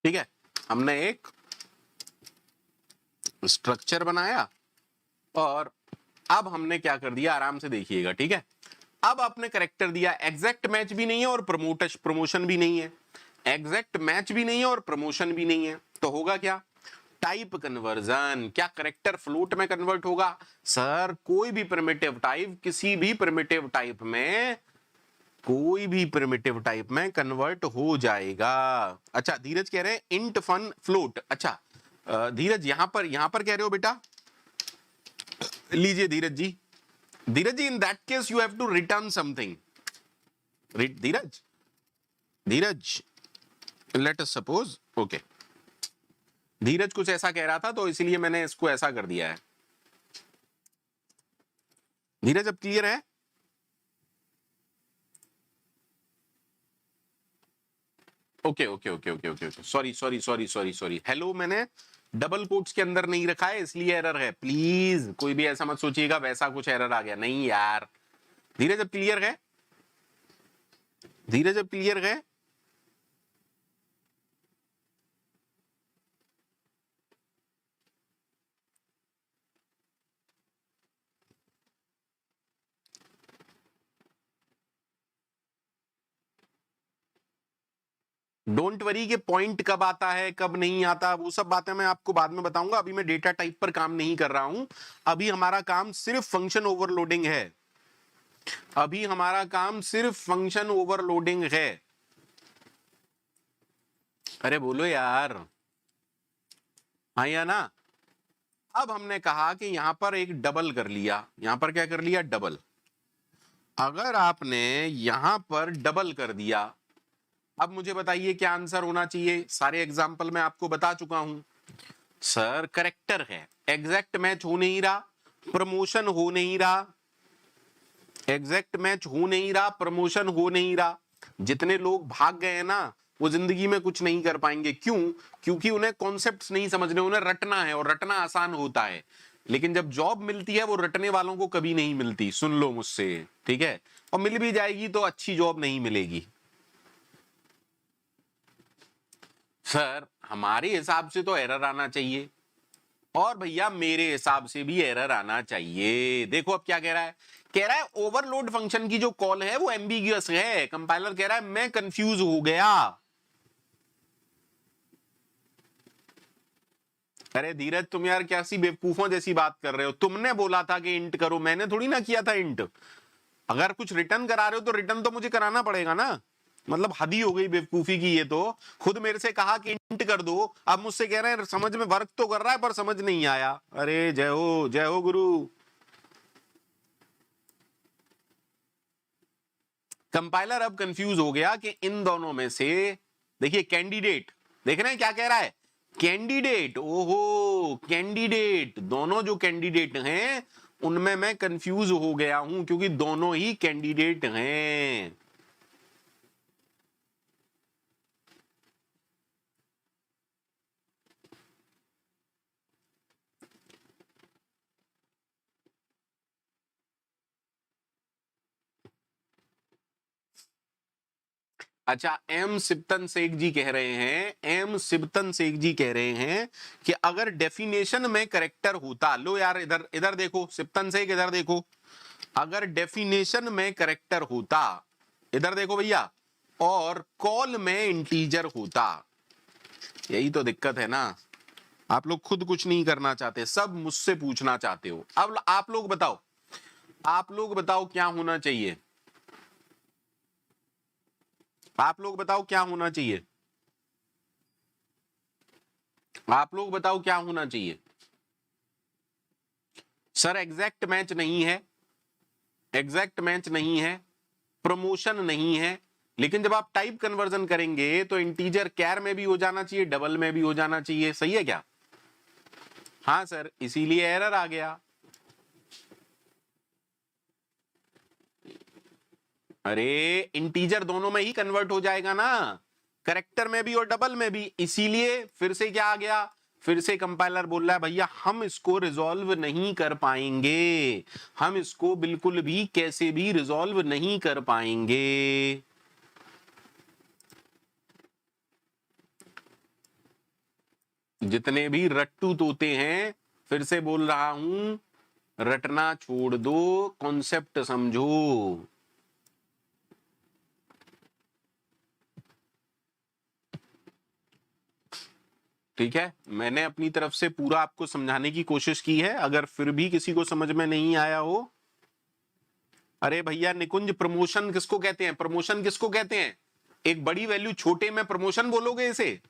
Speaker 2: ठीक है, हमने एक स्ट्रक्चर बनाया और अब हमने क्या कर दिया, आराम से देखिएगा, ठीक है। अब आपने करेक्टर दिया, एग्जैक्ट मैच भी नहीं है और प्रमोशन भी नहीं है, एग्जैक्ट मैच भी नहीं है और प्रमोशन भी नहीं है, तो होगा क्या, टाइप कन्वर्जन। क्या करेक्टर फ्लोट में कन्वर्ट होगा सर, कोई भी प्रिमिटिव टाइप, किसी भी प्रिमिटिव टाइप में, कोई भी प्रिमिटिव टाइप में कन्वर्ट हो जाएगा। अच्छा धीरज कह रहे हैं इंट फन फ्लोट, अच्छा धीरज यहां पर क्या रहे हो बेटा, लीजिए Dheeraj ji, Dheeraj ji, in that case you have to return something. Dheeraj, Dheeraj, let us suppose, okay, Dheeraj कुछ ऐसा कह रहा था तो इसलिए मैंने इसको ऐसा कर दिया है। धीरज अब क्लियर है? Okay okay okay okay okay okay, sorry sorry sorry sorry sorry, hello मैंने डबल कोट्स के अंदर नहीं रखा है इसलिए एरर है, प्लीज कोई भी ऐसा मत सोचिएगा वैसा कुछ एरर आ गया, नहीं यार। धीरज अब क्लियर है? धीरज अब क्लियर है? डोंट वरी के पॉइंट कब आता है कब नहीं आता वो सब बातें मैं आपको बाद में बताऊंगा, अभी मैं डेटा टाइप पर काम नहीं कर रहा हूं। अभी हमारा काम सिर्फ फंक्शन ओवरलोडिंग है, अभी हमारा काम सिर्फ फंक्शन ओवरलोडिंग है। अरे बोलो यार, हाँ या ना? अब हमने कहा कि यहां पर एक डबल कर लिया, यहां पर क्या कर लिया? डबल। अगर आपने यहां पर डबल कर दिया, अब मुझे बताइए क्या आंसर होना चाहिए? सारे एग्जाम्पल मैं आपको बता चुका हूं सर, करेक्टर है, एग्जैक्ट मैच हो नहीं रहा, प्रमोशन हो नहीं रहा, एग्जैक्ट मैच हो नहीं रहा, प्रमोशन हो नहीं रहा। जितने लोग भाग गए ना वो जिंदगी में कुछ नहीं कर पाएंगे। क्यों? क्योंकि उन्हें कॉन्सेप्ट्स नहीं समझने, उन्हें रटना है और रटना आसान होता है, लेकिन जब जॉब मिलती है वो रटने वालों को कभी नहीं मिलती, सुन लो मुझसे, ठीक है? और मिल भी जाएगी तो अच्छी जॉब नहीं मिलेगी। सर हमारे हिसाब से तो एरर आना चाहिए, और भैया मेरे हिसाब से भी एरर आना चाहिए। देखो अब क्या कह रहा है, कह रहा है ओवरलोड फंक्शन की जो कॉल है वो एम्बिगियस है। कंपाइलर कह रहा है मैं कंफ्यूज हो गया। अरे धीरज तुम यार कैसी बेवकूफों जैसी बात कर रहे हो, तुमने बोला था कि इंट करो, मैंने थोड़ी ना किया था इंट। अगर कुछ रिटर्न करा रहे हो तो रिटर्न तो मुझे कराना पड़ेगा ना, मतलब हद ही हो गई बेवकूफी की। ये तो खुद मेरे से कहा कि इंट कर दो, अब मुझसे कह रहे हैं समझ में वर्क तो कर रहा है पर समझ नहीं आया। अरे जय हो गुरु। कंपाइलर अब कंफ्यूज हो गया कि इन दोनों में से, देखिए कैंडिडेट, देख रहे हैं क्या कह रहा है? कैंडिडेट, ओहो कैंडिडेट, दोनों जो कैंडिडेट हैं उनमें मैं कंफ्यूज हो गया हूं क्योंकि दोनों ही कैंडिडेट हैं। अच्छा, एम सिप्तन शेख जी कह रहे हैं, एम सिप्तन शेख जी कह रहे हैं कि अगर डेफिनेशन में करेक्टर होता, लो यार इधर इधर देखो सिप्तन शेख, इधर देखो, अगर डेफिनेशन में करेक्टर होता, इधर देखो भैया, और कॉल में इंटीजर होता, यही तो दिक्कत है ना, आप लोग खुद कुछ नहीं करना चाहते, सब मुझसे पूछना चाहते हो। अब आप लोग बताओ, आप लोग बताओ क्या होना चाहिए, आप लोग बताओ क्या होना चाहिए, आप लोग बताओ क्या होना चाहिए? सर एग्जैक्ट मैच नहीं है, एग्जैक्ट मैच नहीं है, प्रमोशन नहीं है, लेकिन जब आप टाइप कन्वर्जन करेंगे तो इंटीजर कैर में भी हो जाना चाहिए, डबल में भी हो जाना चाहिए, सही है क्या? हाँ सर, इसीलिए एरर आ गया। अरे इंटीजर दोनों में ही कन्वर्ट हो जाएगा ना, करेक्टर में भी और डबल में भी, इसीलिए फिर से क्या आ गया, फिर से कंपाइलर बोल रहा है भैया हम इसको रिजॉल्व नहीं कर पाएंगे, हम इसको बिल्कुल भी कैसे भी रिजॉल्व नहीं कर पाएंगे। जितने भी रट्टू तोते हैं, फिर से बोल रहा हूं, रटना छोड़ दो, कॉन्सेप्ट समझो। ठीक है, मैंने अपनी तरफ से पूरा आपको समझाने की कोशिश की है, अगर फिर भी किसी को समझ में नहीं आया हो। अरे भैया निकुंज, प्रमोशन किसको कहते हैं? प्रमोशन किसको कहते हैं? एक बड़ी वैल्यू छोटे में प्रमोशन बोलोगे इसे?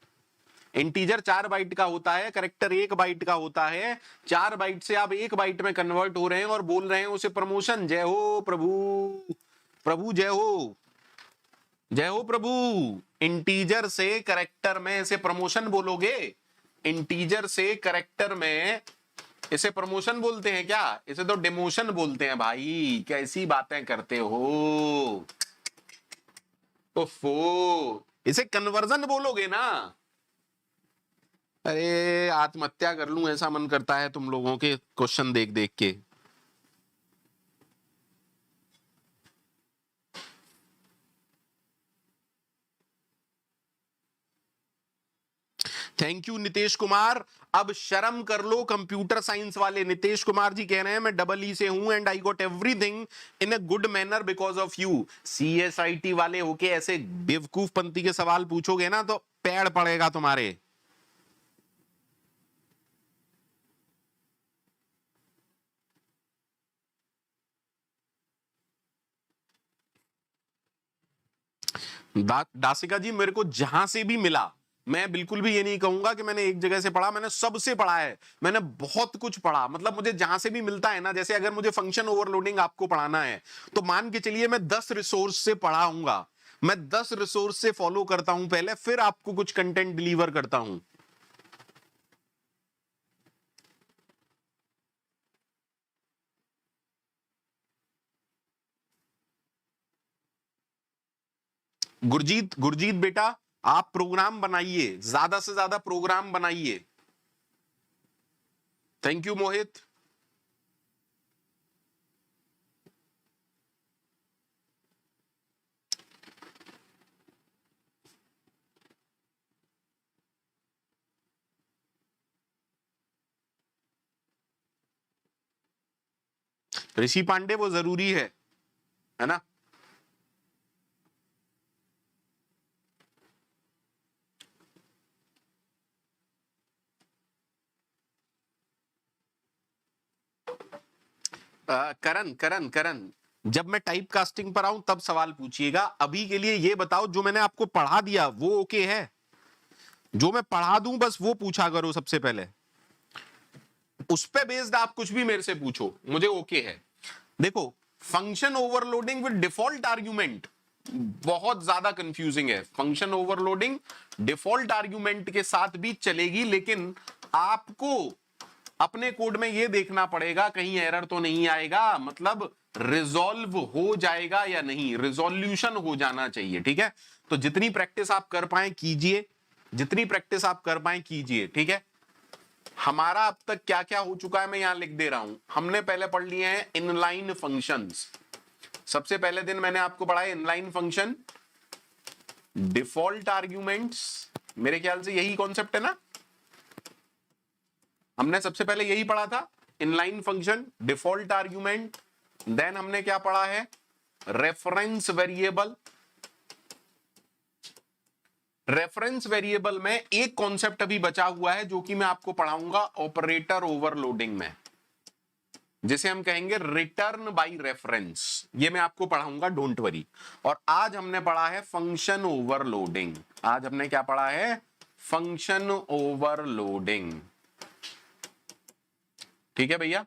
Speaker 2: इंटीजर 4 बाइट का होता है, कैरेक्टर 1 बाइट का होता है, 4 बाइट से आप 1 बाइट में कन्वर्ट हो रहे हैं और बोल रहे हैं उसे प्रमोशन। जय हो प्रभु, प्रभु जय हो, जय हो प्रभु। इंटीजर से कैरेक्टर में इसे प्रमोशन बोलोगे? इंटीजर से कैरेक्टर में इसे प्रमोशन बोलते हैं क्या? इसे तो डिमोशन बोलते हैं भाई। कैसी बातें करते हो? ओफो, इसे कन्वर्जन बोलोगे ना? अरे आत्महत्या कर लूं ऐसा मन करता है तुम लोगों के क्वेश्चन देख देख के। Thank you Nitesh Kumar. अब शर्म कर लो कंप्यूटर साइंस वाले। नितेश कुमार जी कह रहे हैं मैं डबल ई से हूं and I got everything in a good manner because of you. CSIT वाले होके ऐसे बेवकूफ पंथी के सवाल पूछोगे ना तो पैड़ पड़ेगा तुम्हारे। दासिका जी, मेरे को जहां से भी मिला, मैं बिल्कुल भी ये नहीं कहूंगा कि मैंने एक जगह से पढ़ा, मैंने सबसे पढ़ा है, मैंने बहुत कुछ पढ़ा। मतलब मुझे जहां से भी मिलता है ना, जैसे अगर मुझे फंक्शन ओवरलोडिंग आपको पढ़ाना है तो मान के चलिए मैं 10 रिसोर्स से पढ़ाऊंगा, मैं 10 रिसोर्स से फॉलो करता हूं पहले, फिर आपको कुछ कंटेंट डिलीवर करता हूं। गुरजीत, गुरजीत बेटा, आप प्रोग्राम बनाइए, ज्यादा से ज्यादा प्रोग्राम बनाइए। थैंक यू मोहित। ऋषि पांडे, वो जरूरी है ना? करण करण करण, जब मैं टाइप कास्टिंग पर आऊं तब सवाल पूछिएगा। अभी के लिए ये बताओ, जो मैंने आपको पढ़ा दिया वो ओके है? जो मैं पढ़ा दूं बस वो पूछा करो सबसे पहले, उस पे बेस्ड आप कुछ भी मेरे से पूछो, मुझे ओके है। देखो, function overloading with default argument बहुत ज्यादा कंफ्यूजिंग है। फंक्शन ओवरलोडिंग डिफॉल्ट आर्ग्यूमेंट के साथ भी चलेगी, लेकिन आपको अपने कोड में यह देखना पड़ेगा कहीं एरर तो नहीं आएगा, मतलब रिजॉल्व हो जाएगा या नहीं, रिजोल्यूशन हो जाना चाहिए। ठीक है, तो जितनी प्रैक्टिस आप कर पाए कीजिए, जितनी प्रैक्टिस आप कर पाए कीजिए। ठीक है, हमारा अब तक क्या क्या हो चुका है मैं यहां लिख दे रहा हूं। हमने पहले पढ़ लिए हैं इनलाइन फंक्शंस। सबसे पहले दिन मैंने आपको पढ़ा है इनलाइन फंक्शन, डिफॉल्ट आर्ग्यूमेंट्स, मेरे ख्याल से यही कॉन्सेप्ट है ना, हमने सबसे पहले यही पढ़ा था, inline function, default argument. Then हमने क्या पढ़ा है, रेफरेंस वेरिएबल। रेफरेंस वेरिएबल में एक कॉन्सेप्ट अभी बचा हुआ है जो कि मैं आपको पढ़ाऊंगा ऑपरेटर ओवरलोडिंग में, जिसे हम कहेंगे रिटर्न बाय रेफरेंस। ये मैं आपको पढ़ाऊंगा, डोंट वरी। और आज हमने पढ़ा है फंक्शन ओवरलोडिंग। आज हमने क्या पढ़ा है, फंक्शन ओवरलोडिंग। ठीक है भैया,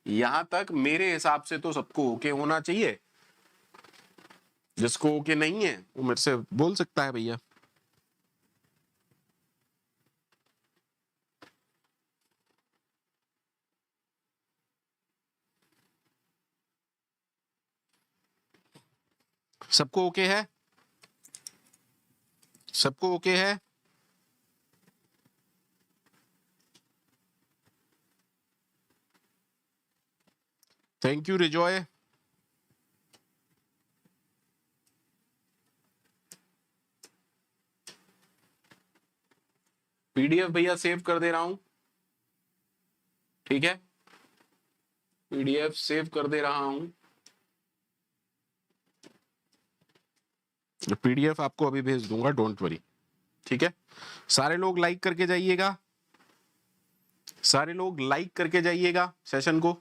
Speaker 2: यहां तक मेरे हिसाब से तो सबको ओके होना चाहिए। जिसको ओके नहीं है वो मेरे से बोल सकता है भैया। सबको ओके है? सबको ओके है? Thank you Rejoy. पीडीएफ भैया सेव कर दे रहा हूं। ठीक है, पीडीएफ सेव कर दे रहा हूं। पीडीएफ आपको अभी भेज दूंगा, डोंट वरी। ठीक है, सारे लोग लाइक करके जाइएगा, सारे लोग लाइक करके जाइएगा सेशन को।